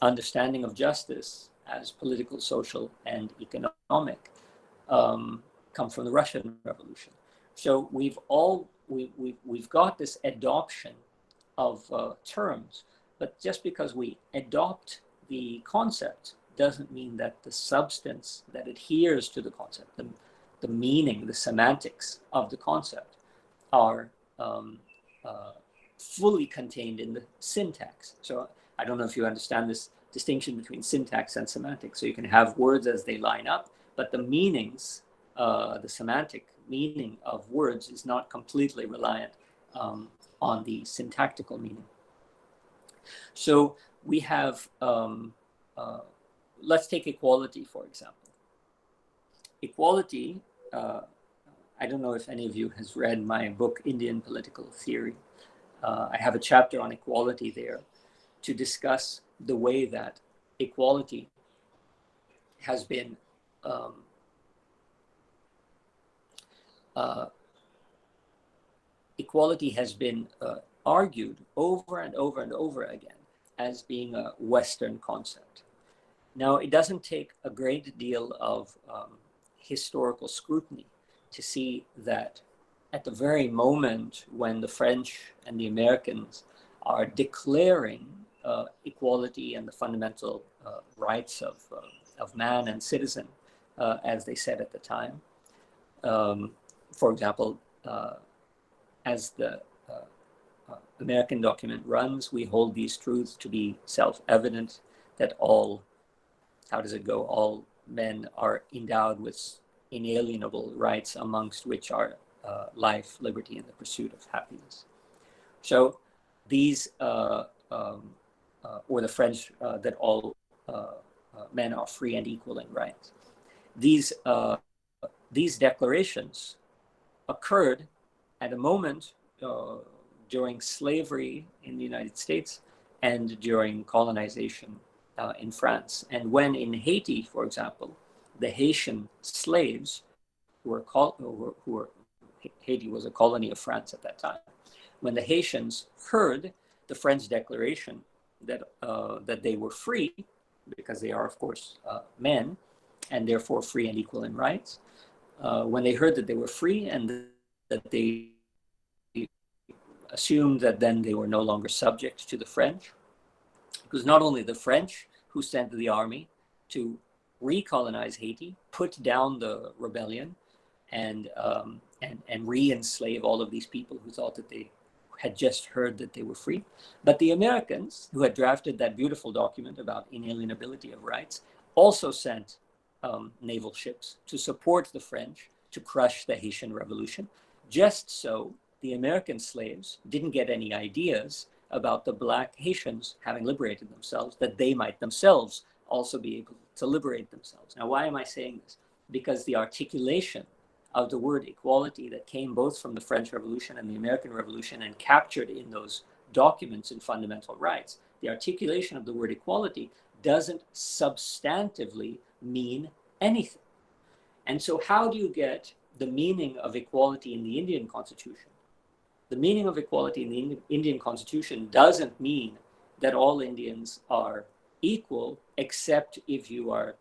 understanding of justice as political, social, and economic come from the Russian Revolution. So we've got this adoption of terms, but just because we adopt the concept doesn't mean that the substance that adheres to the concept, the meaning, the semantics of the concept are fully contained in the syntax. So I don't know if you understand this distinction between syntax and semantics. So you can have words as they line up, but the meanings, the semantic meaning of words is not completely reliant on the syntactical meaning. So we have, let's take equality, for example. Equality, I don't know if any of you has read my book, Indian Political Theory. I have a chapter on equality there to discuss the way that equality has been um, uh, equality has been argued over and over and over again as being a Western concept. Now, it doesn't take a great deal of historical scrutiny to see that at the very moment when the French and the Americans are declaring equality and the fundamental rights of man and citizen, as they said at the time, for example, as the American document runs, we hold these truths to be self-evident, that all, how does it go? All men are endowed with inalienable rights, amongst which are life, liberty, and the pursuit of happiness. So these, or the French, that all men are free and equal in rights. These declarations occurred at a moment during slavery in the United States and during colonization in France. And when in Haiti, for example, the Haitian slaves Haiti was a colony of France at that time. When the Haitians heard the French declaration that they were free, because they are, of course, men, and therefore free and equal in rights, when they heard that they were free and that they assumed that then they were no longer subject to the French, because not only the French who sent the army to recolonize Haiti, put down the rebellion, and re-enslave all of these people who thought that they had just heard that they were free, but the Americans, who had drafted that beautiful document about inalienability of rights, also sent naval ships to support the French to crush the Haitian Revolution, just so the American slaves didn't get any ideas about the Black Haitians having liberated themselves, that they might themselves also be able to liberate themselves. Now, why am I saying this? Because the articulation of the word equality that came both from the French Revolution and the American Revolution and captured in those documents in fundamental rights, the articulation of the word equality doesn't substantively mean anything. And so how do you get the meaning of equality in the Indian Constitution? The meaning of equality in the Indian Constitution doesn't mean that all Indians are equal, except if you are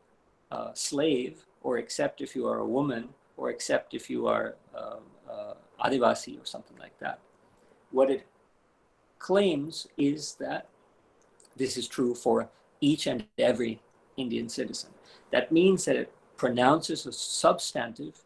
a slave, or except if you are a woman, or except if you are Adivasi or something like that. What it claims is that this is true for each and every Indian citizen. That means that it pronounces a substantive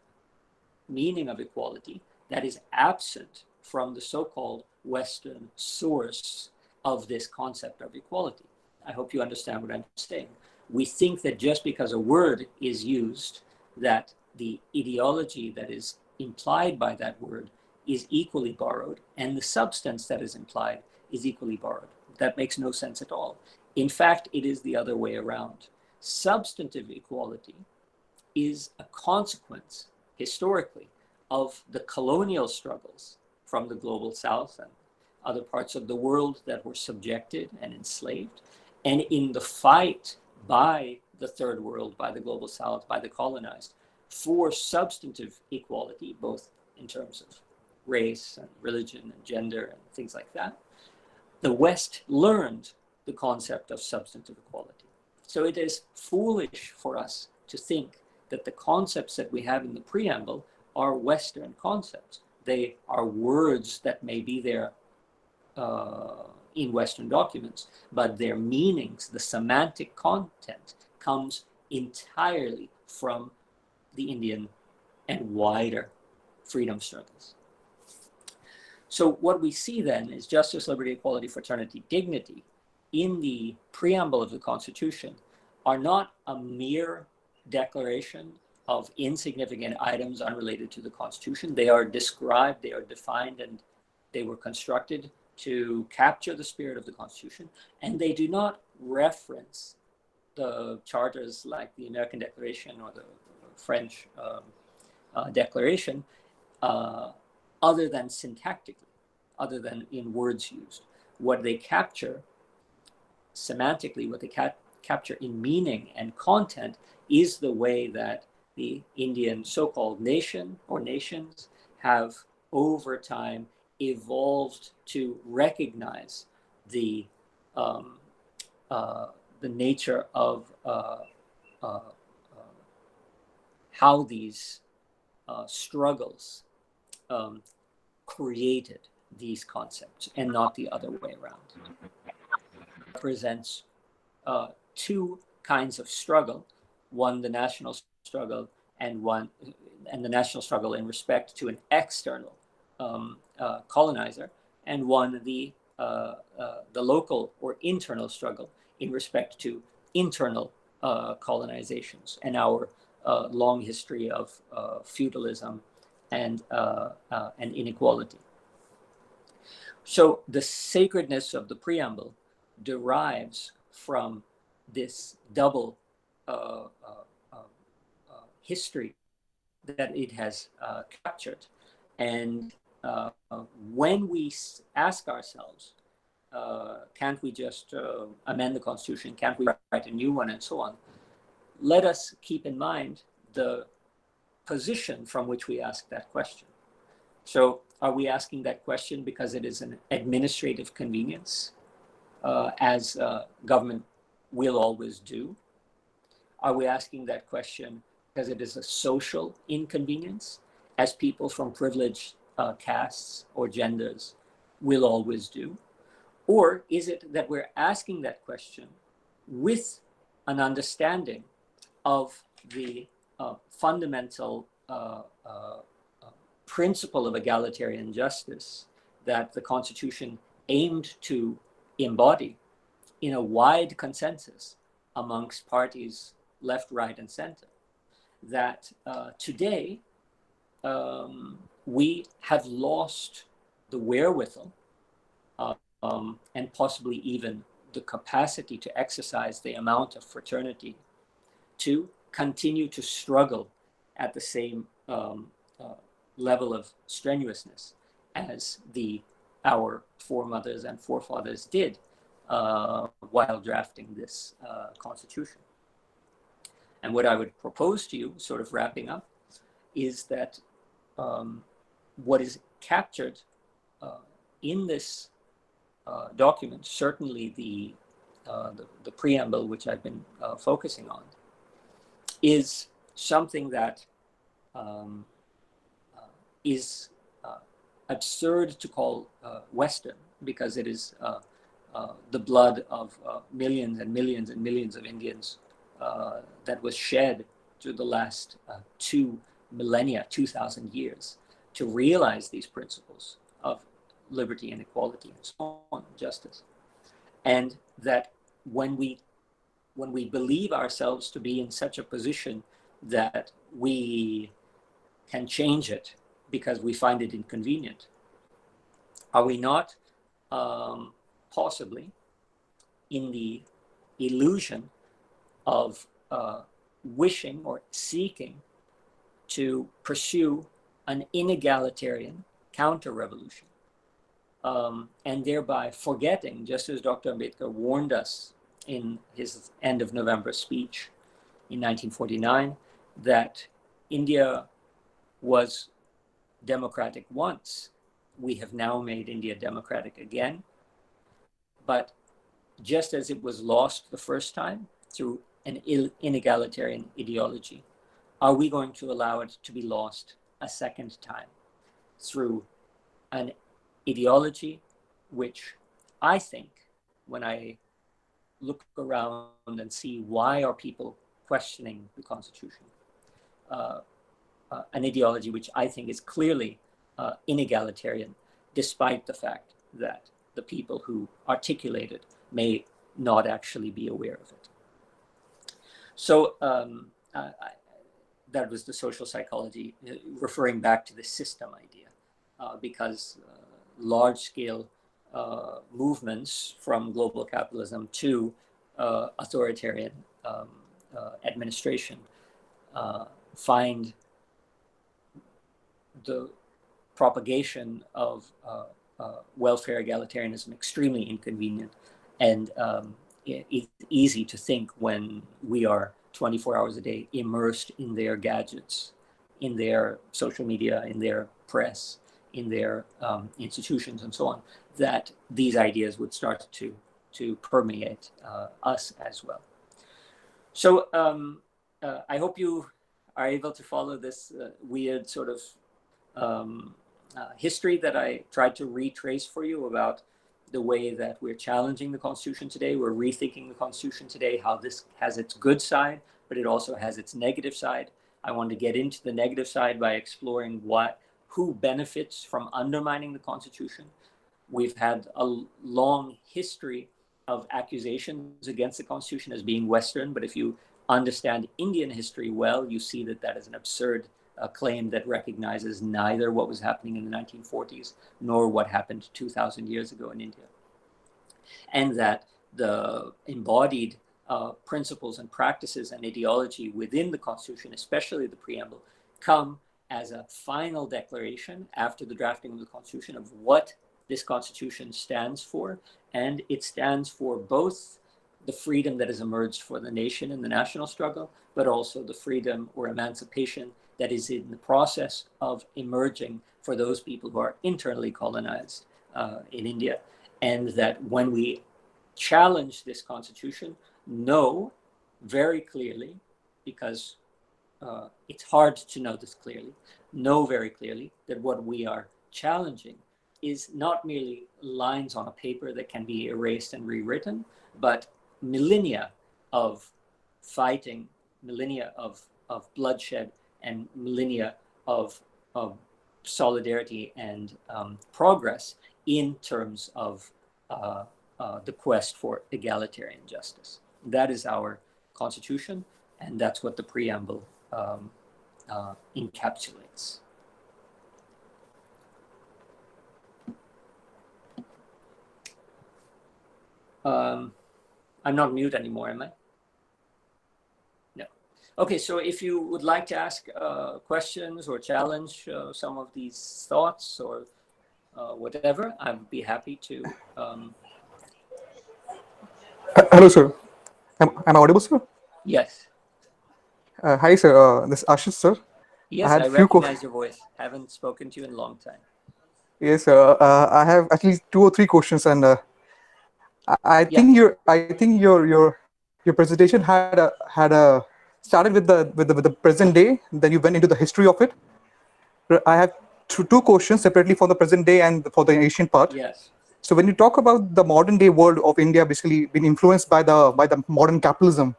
meaning of equality that is absent from the so-called Western source of this concept of equality. I hope you understand what I'm saying. We think that just because a word is used, that the ideology that is implied by that word is equally borrowed, and the substance that is implied is equally borrowed. That makes no sense at all. In fact, it is the other way around. Substantive equality is a consequence, historically, of the colonial struggles from the global South and other parts of the world that were subjected and enslaved. And in the fight by the Third World, by the global South, by the colonized, for substantive equality, both in terms of race and religion and gender and things like that, the West learned the concept of substantive equality. So it is foolish for us to think that the concepts that we have in the preamble are Western concepts. They are words that may be there in Western documents, but their meanings, the semantic content, comes entirely from the Indian and wider freedom struggles. So what we see then is justice, liberty, equality, fraternity, dignity in the preamble of the Constitution are not a mere declaration of insignificant items unrelated to the Constitution. They are described, they are defined, and they were constructed to capture the spirit of the Constitution, and they do not reference the charters like the American Declaration or the French Declaration, other than syntactically, other than in words used. What they capture semantically, what they capture in meaning and content is the way that the Indian so-called nation or nations have over time evolved to recognize the nature of how these struggles created these concepts and not the other way around. Represents two kinds of struggle: one, the national struggle, and the national struggle in respect to an external colonizer, and one, the local or internal struggle in respect to internal colonizations and our long history of feudalism and inequality. So the sacredness of the preamble derives from this double history that it has captured. And when we ask ourselves, can't we just amend the Constitution? Can't we write a new one, and so on? Let us keep in mind the position from which we ask that question. So are we asking that question because it is an administrative convenience, as government will always do? Are we asking that question because it is a social inconvenience, as people from privileged castes or genders will always do? Or is it that we're asking that question with an understanding of the fundamental principle of egalitarian justice that the Constitution aimed to embody in a wide consensus amongst parties left, right, and center, that today we have lost the wherewithal and possibly even the capacity to exercise the amount of fraternity to continue to struggle at the same level of strenuousness as our foremothers and forefathers did while drafting this Constitution. And what I would propose to you, sort of wrapping up, is that what is captured in this document, certainly the preamble, which I've been focusing on, is something that is absurd to call Western, because it is the blood of millions and millions and millions of Indians that was shed through the last 2 millennia, 2,000 years, to realize these principles of liberty and equality and so on, justice. And that when we believe ourselves to be in such a position that we can change it because we find it inconvenient, are we not possibly in the illusion of wishing or seeking to pursue an inegalitarian counter-revolution, and thereby forgetting, just as Dr. Ambedkar warned us in his end of November speech in 1949, that India was democratic once. We have now made India democratic again. But just as it was lost the first time through an inegalitarian ideology, are we going to allow it to be lost a second time through an ideology which I think, when I look around and see why are people questioning the Constitution, an ideology which I think is clearly inegalitarian, despite the fact that the people who articulate it may not actually be aware of it. So that was the social psychology, referring back to the system idea, because large-scale movements from global capitalism to authoritarian administration find the propagation of welfare egalitarianism extremely inconvenient, and it's easy to think when we are 24 hours a day immersed in their gadgets, in their social media, in their press, in their institutions and so on, that these ideas would start to permeate us as well. So I hope you are able to follow this weird sort of history that I tried to retrace for you about the way that we're challenging the Constitution today, we're rethinking the Constitution today, how this has its good side, but it also has its negative side. I want to get into the negative side by exploring who benefits from undermining the Constitution. We've had a long history of accusations against the Constitution as being Western, but if you understand Indian history well, you see that that is an absurd claim that recognizes neither what was happening in the 1940s nor what happened 2,000 years ago in India. And that the embodied principles and practices and ideology within the Constitution, especially the preamble, come as a final declaration after the drafting of the Constitution of what this Constitution stands for. And it stands for both the freedom that has emerged for the nation in the national struggle, but also the freedom or emancipation that is in the process of emerging for those people who are internally colonized in India. And that when we challenge this Constitution, know very clearly, because it's hard to know this clearly, know very clearly that what we are challenging is not merely lines on a paper that can be erased and rewritten, but millennia of fighting, millennia of bloodshed, and millennia of solidarity and progress in terms of the quest for egalitarian justice. That is our Constitution, and that's what the preamble encapsulates. I'm not mute anymore, am I? No. Okay, so if you would like to ask questions or challenge some of these thoughts or whatever, I'd be happy to. Hello, sir. Am I audible, sir? Yes. Hi, sir. This is Ashish, sir. Yes, had I few recognize your voice. Haven't spoken to you in a long time. Yes, sir. I have at least 2 or 3 questions, and I think your presentation had started with the present day. Then you went into the history of it. I have two questions separately for the present day and for the ancient part. Yes. So when you talk about the modern day world of India, basically been influenced by the modern capitalism,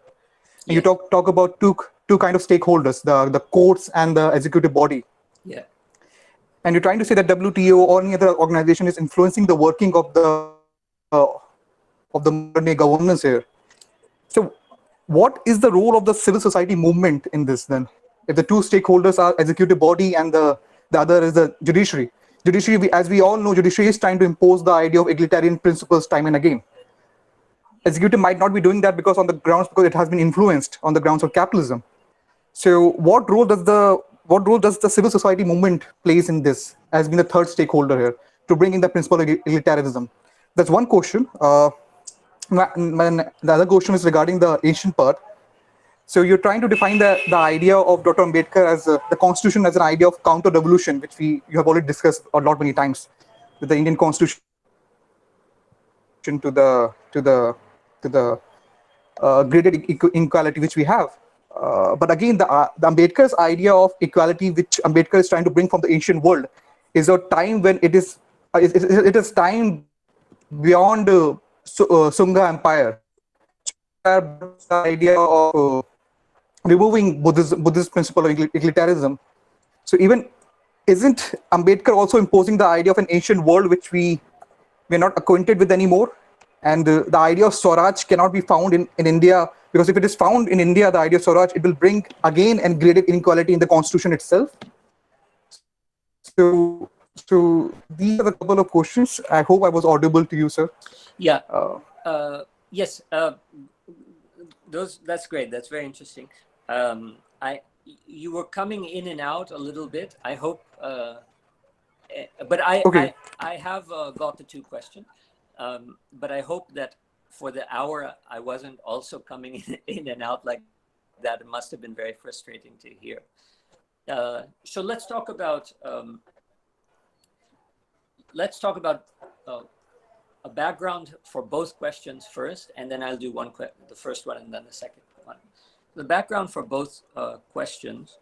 and you talk about two kind of stakeholders, the courts and the executive body. Yeah. And you're trying to say that WTO or any other organization is influencing the working of the modern day governance here. So what is the role of the civil society movement in this then? If the two stakeholders are executive body and the other is the judiciary. Judiciary, as we all know, judiciary is trying to impose the idea of egalitarian principles time and again. Executive might not be doing that because it has been influenced on the grounds of capitalism. So what role does the civil society movement plays in this as being the third stakeholder here to bring in the principle of egalitarianism? That's one question. The other question is regarding the ancient part. So you're trying to define the idea of Dr. Ambedkar as the Constitution as an idea of counter-revolution, which you have already discussed a lot many times, with the Indian Constitution to the graded inequality which we have. But again, the Ambedkar's idea of equality, which Ambedkar is trying to bring from the ancient world, is a time when it is time beyond Sunga Empire. The idea of removing Buddhist principle of egalitarianism. So even isn't Ambedkar also imposing the idea of an ancient world which we're not acquainted with anymore? And the idea of Swaraj cannot be found in India, because if it is found in India, the idea of Swaraj, it will bring again and graded inequality in the constitution itself. So these are the couple of questions. I hope I was audible to you, sir. Yeah. Yes. That's great. That's very interesting. You were coming in and out a little bit. I hope, but okay. I have got the two questions. But I hope that for the hour I wasn't also coming in and out like that. It must have been very frustrating to hear. So let's talk about a background for both questions first, and then I'll do the first one and then the second one. The background for both questions.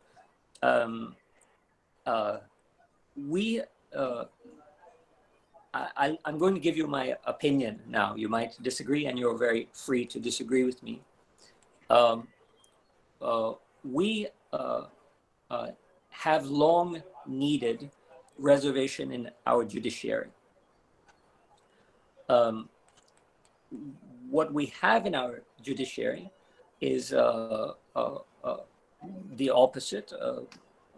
I'm going to give you my opinion now. You might disagree, and you're very free to disagree with me. We have long needed reservation in our judiciary. What we have in our judiciary is the opposite,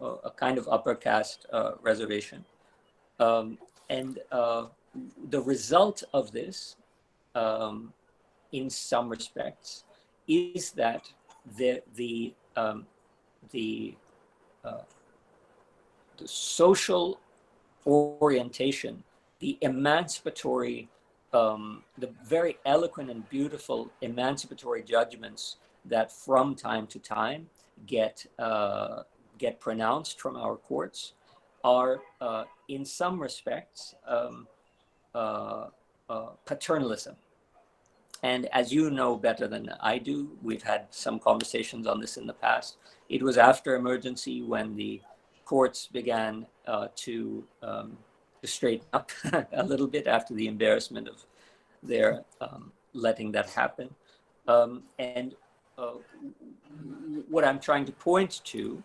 a kind of upper caste reservation. And the result of this, in some respects, is that the social orientation, the emancipatory, the very eloquent and beautiful emancipatory judgments that from time to time get pronounced from our courts are, in some respects, paternalism. And as you know better than I do, we've had some conversations on this in the past. It was after emergency when the courts began to straighten up a little bit after the embarrassment of their letting that happen. And what I'm trying to point to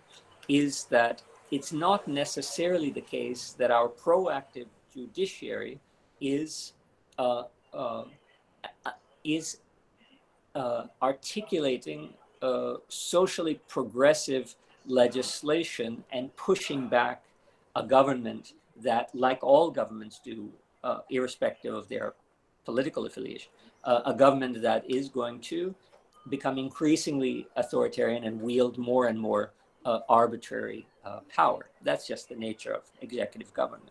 is that it's not necessarily the case that our proactive judiciary is articulating socially progressive legislation and pushing back a government that, like all governments do, irrespective of their political affiliation, a government that is going to become increasingly authoritarian and wield more and more arbitrary power. That's just the nature of executive government.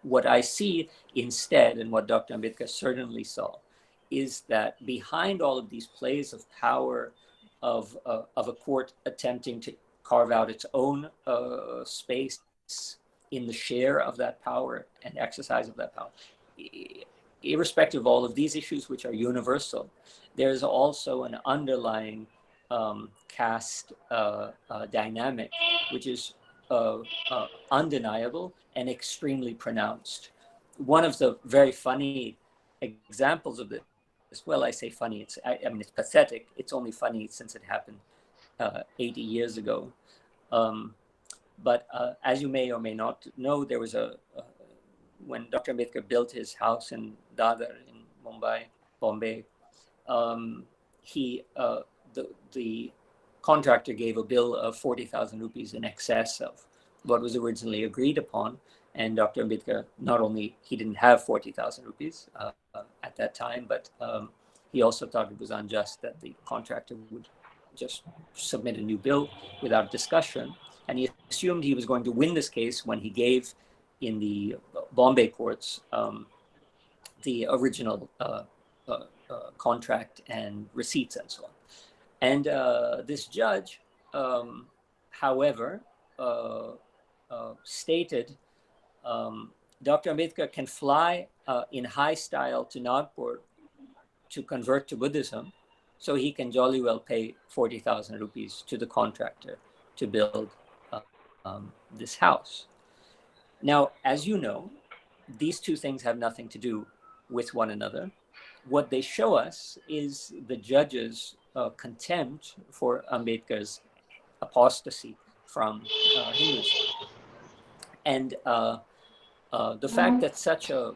What I see instead, and what Dr. Ambedkar certainly saw, is that behind all of these plays of power, of a court attempting to carve out its own space in the share of that power and exercise of that power, irrespective of all of these issues, which are universal, there's also an underlying caste dynamic, which is undeniable and extremely pronounced. One of the very funny examples of this, well, I say funny, I mean, it's pathetic. It's only funny since it happened 80 years ago. But as you may or may not know, there was when Dr. Ambedkar built his house in Dadar in Bombay, the contractor gave a bill of 40,000 rupees in excess of what was originally agreed upon. And Dr. Ambedkar, not only he didn't have 40,000 rupees at that time, but he also thought it was unjust that the contractor would just submit a new bill without discussion. And he assumed he was going to win this case when he gave in the Bombay courts the original contract and receipts and so on. And this judge, however, stated Dr. Ambedkar can fly in high style to Nagpur to convert to Buddhism, so he can jolly well pay 40,000 rupees to the contractor to build this house. Now, as you know, these two things have nothing to do with one another. What they show us is the judge's contempt for Ambedkar's apostasy from Hinduism. And the fact that such a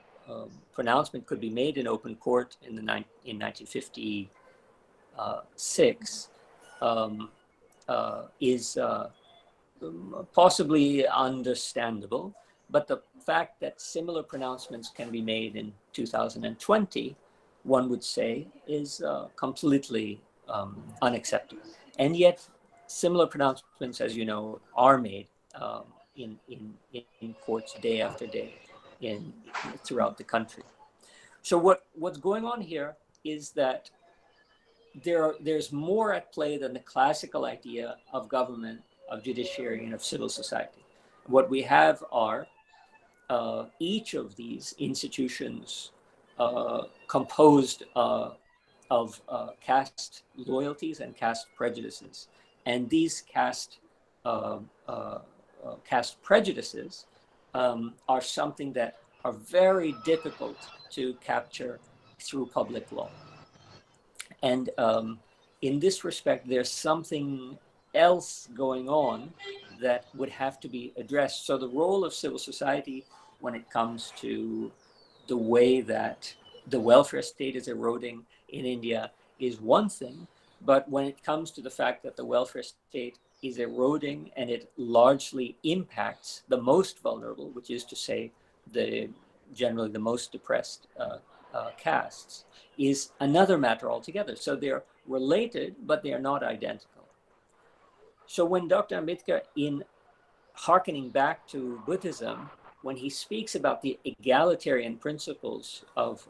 pronouncement could be made in open court in 1956 is possibly understandable, but the fact that similar pronouncements can be made in 2020, one would say, is completely unacceptable. And yet, similar pronouncements, as you know, are made in courts day after day throughout the country. So what's going on here is that there's more at play than the classical idea of government, of judiciary, and of civil society. What we have are each of these institutions composed of caste loyalties and caste prejudices. And these caste prejudices are something that are very difficult to capture through public law. And in this respect, there's something else going on that would have to be addressed. So the role of civil society when it comes to the way that the welfare state is eroding in India is one thing, but when it comes to the fact that the welfare state is eroding and it largely impacts the most vulnerable, which is to say generally the most depressed castes, is another matter altogether. So they're related, but they are not identical. So when Dr. Ambedkar, in hearkening back to Buddhism, when he speaks about the egalitarian principles of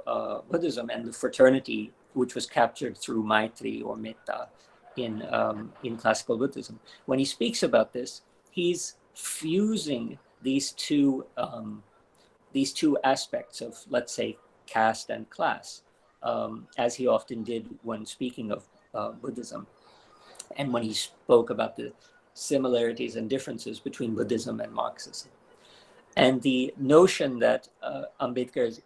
Buddhism and the fraternity, which was captured through Maitri or Metta in classical Buddhism, when he speaks about this, he's fusing these two aspects of, let's say, caste and class, as he often did when speaking of Buddhism, and when he spoke about the similarities and differences between Buddhism and Marxism. And the notion that Ambedkar is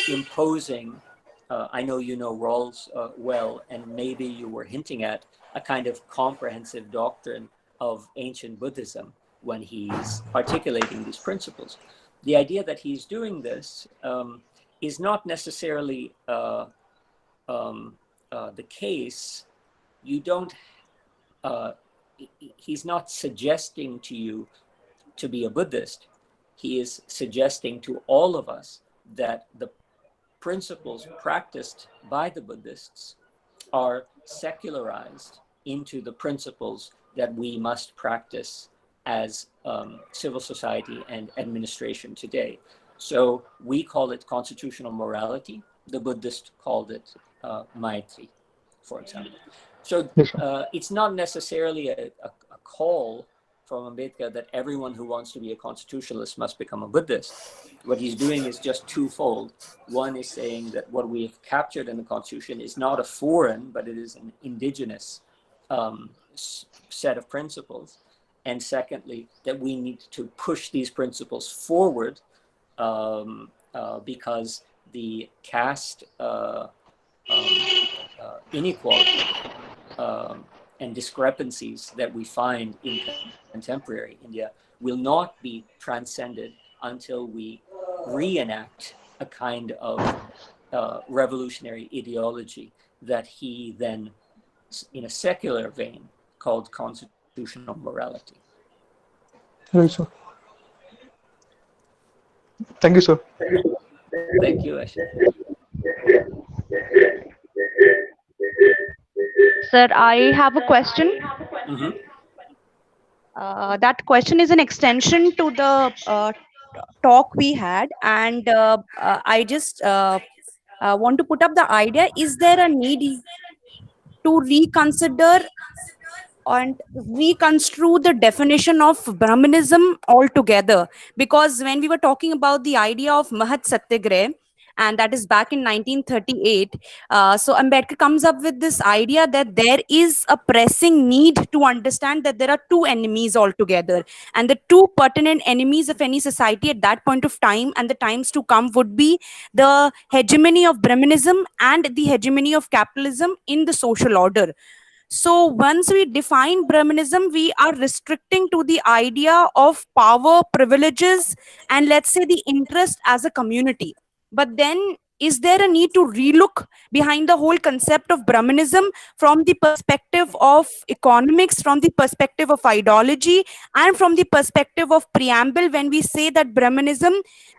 imposing, I know you know Rawls well, and maybe you were hinting at a kind of comprehensive doctrine of ancient Buddhism when he's articulating these principles. The idea that he's doing this is not necessarily the case. You don't, he's not suggesting to you to be a Buddhist. He is suggesting to all of us that the principles practiced by the Buddhists are secularized into the principles that we must practice as civil society and administration today. So we call it constitutional morality. The Buddhists called it Maitri, for example. So it's not necessarily a call from Ambedkar that everyone who wants to be a constitutionalist must become a Buddhist. What he's doing is just twofold. One is saying that what we have captured in the Constitution is not a foreign, but it is an indigenous set of principles. And secondly, that we need to push these principles forward because the caste inequality and discrepancies that we find in contemporary India will not be transcended until we reenact a kind of revolutionary ideology that he then, in a secular vein, called constitutional morality. Right, sir. Thank you, sir. Thank you, Ashish. Sir, I have a question. Mm-hmm. That question is an extension to the talk we had, and I just want to put up the idea: is there a need to reconsider and reconstrue the definition of Brahmanism altogether? Because when we were talking about the idea of Mahat Satyagrah, and that is back in 1938, so Ambedkar comes up with this idea that there is a pressing need to understand that there are two enemies altogether, and the two pertinent enemies of any society at that point of time and the times to come would be the hegemony of Brahmanism and the hegemony of capitalism in the social order. So once we define Brahmanism, we are restricting to the idea of power, privileges, and let's say the interest as a community. But then, is there a need to relook behind the whole concept of Brahmanism from the perspective of economics, from the perspective of ideology, and from the perspective of preamble, when we say that Brahmanism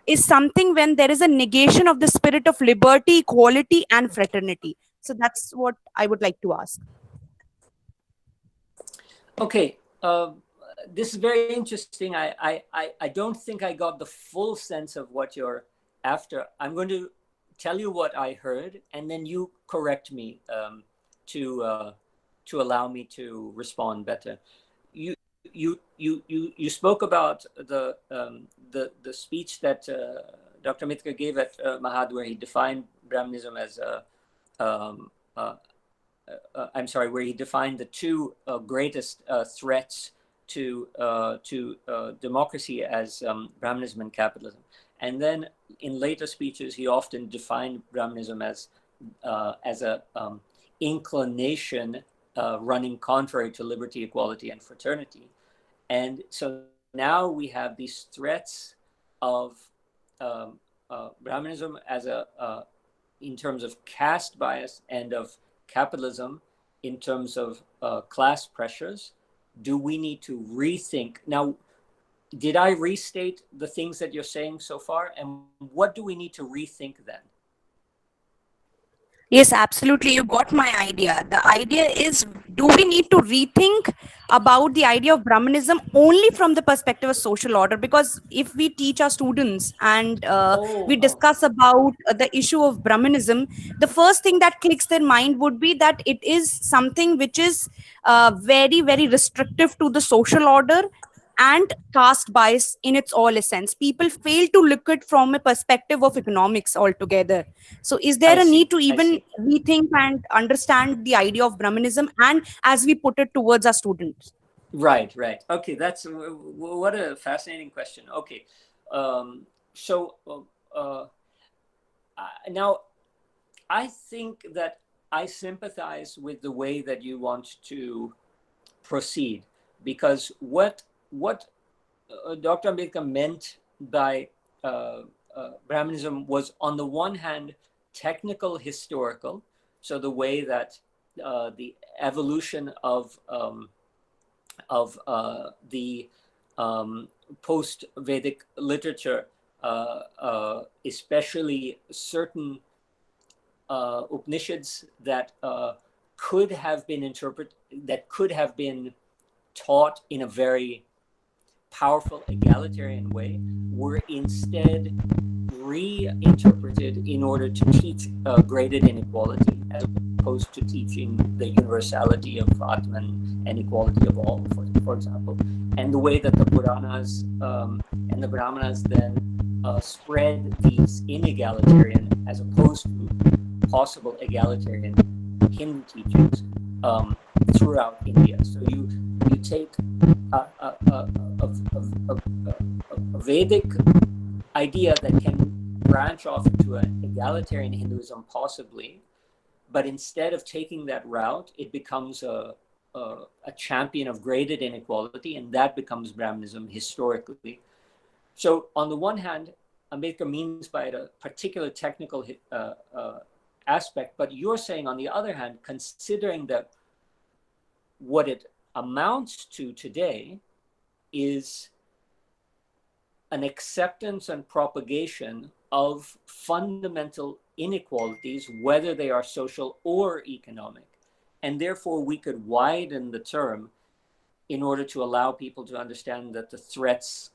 is something when there is a negation of the spirit of liberty, equality, and fraternity? So that's what I would like to ask. Okay, this is very interesting. I don't think I got the full sense of what you're after. I'm going to tell you what I heard, and then you correct me to allow me to respond better. You spoke about the speech that Dr. Ambedkar gave at Mahad, where he defined Brahmanism as where he defined the two greatest threats to democracy as Brahmanism and capitalism. And then in later speeches, he often defined Brahmanism as a inclination running contrary to liberty, equality, and fraternity. And so now we have these threats of Brahmanism as in terms of caste bias and of capitalism in terms of class pressures. Do we need to rethink? Now, did I restate the things that you're saying so far? And what do we need to rethink then? Yes, absolutely. You got my idea. The idea is, do we need to rethink about the idea of Brahmanism only from the perspective of social order? Because if we teach our students and we discuss about the issue of Brahmanism, the first thing that clicks their mind would be that it is something which is very, very restrictive to the social order and caste bias in its all essence. People fail to look at from a perspective of economics altogether. So is there a need to even rethink and understand the idea of Brahmanism, and as we put it towards our students? Right. Okay, that's what a fascinating question. Okay, now I think that I sympathize with the way that you want to proceed, because what Dr. Ambedkar meant by Brahmanism was, on the one hand, technical historical, so the way that the evolution of the post-Vedic literature, especially certain Upanishads that could have been taught in a very powerful egalitarian way, were instead reinterpreted in order to teach graded inequality, as opposed to teaching the universality of Atman and equality of all, for example. And the way that the Puranas and the Brahmanas then spread these inegalitarian as opposed to possible egalitarian Hindu teachings throughout India. So you take a Vedic idea that can branch off into an egalitarian Hinduism, possibly, but instead of taking that route, it becomes a champion of graded inequality, and that becomes Brahmanism historically. So on the one hand, Ambedkar means by it a particular technical aspect, but you're saying, on the other hand, considering that what it amounts to today is an acceptance and propagation of fundamental inequalities, whether they are social or economic. And therefore, we could widen the term in order to allow people to understand that the threats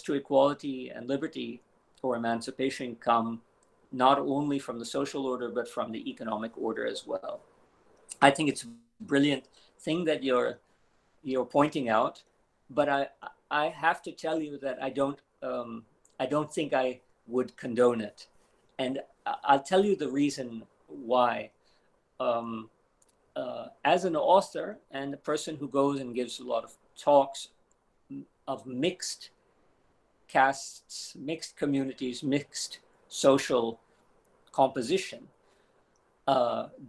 to equality and liberty or emancipation come not only from the social order, but from the economic order as well. I think it's a brilliant thing that you're pointing out, but I have to tell you that I don't think I would condone it, and I'll tell you the reason why. As an author and a person who goes and gives a lot of talks of mixed castes, mixed communities, mixed social composition,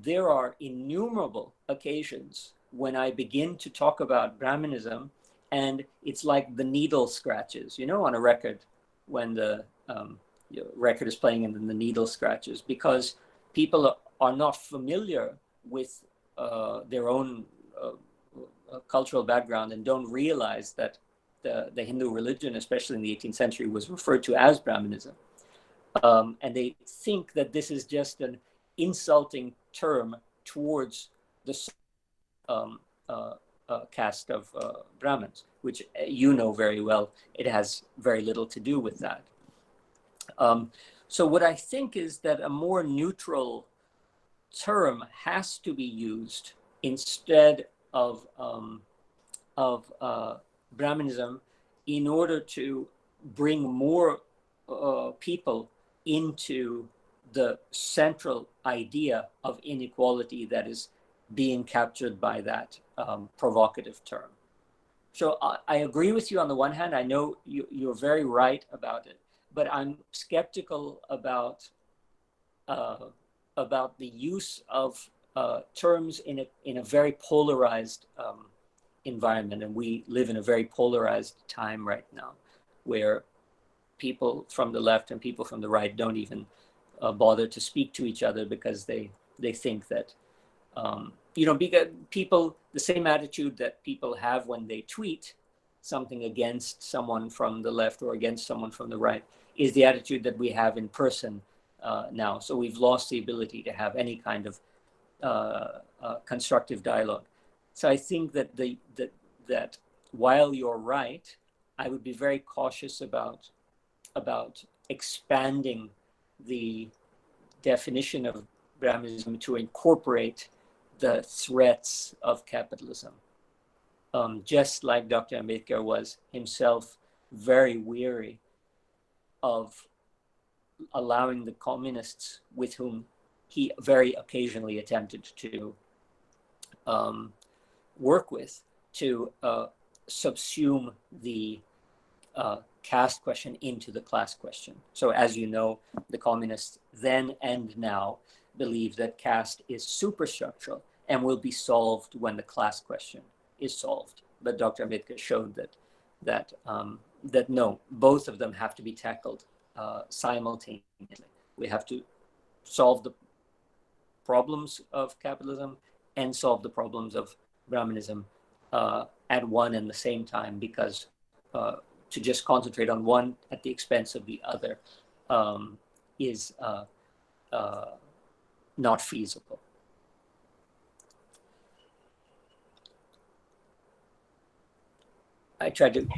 there are innumerable occasions when I begin to talk about Brahmanism, and it's like the needle scratches, on a record, when the record is playing and then the needle scratches, because people are not familiar with their own cultural background and don't realize that the Hindu religion, especially in the 18th century, was referred to as Brahmanism. And they think that this is just an insulting term towards the caste of Brahmins, which you know very well, it has very little to do with that. So what I think is that a more neutral term has to be used instead of Brahmanism in order to bring more people into the central idea of inequality that is being captured by that provocative term. So I agree with you on the one hand. I know you're very right about it, but I'm skeptical about the use of terms in a very polarized environment, and we live in a very polarized time right now, where people from the left and people from the right don't even bother to speak to each other because they think that because people, the same attitude that people have when they tweet something against someone from the left or against someone from the right is the attitude that we have in person now. So we've lost the ability to have any kind of constructive dialogue. So I think that that while you're right, I would be very cautious about expanding the definition of Brahmanism to incorporate the threats of capitalism. Just like Dr. Ambedkar was himself very weary of allowing the communists with whom he very occasionally attempted to work with to subsume the caste question into the class question. So as you know, the communists then and now believe that caste is superstructural and will be solved when the class question is solved. But Dr. Ambedkar showed that no, both of them have to be tackled simultaneously. We have to solve the problems of capitalism and solve the problems of Brahmanism at one and the same time, because to just concentrate on one at the expense of the other is not feasible. I tried to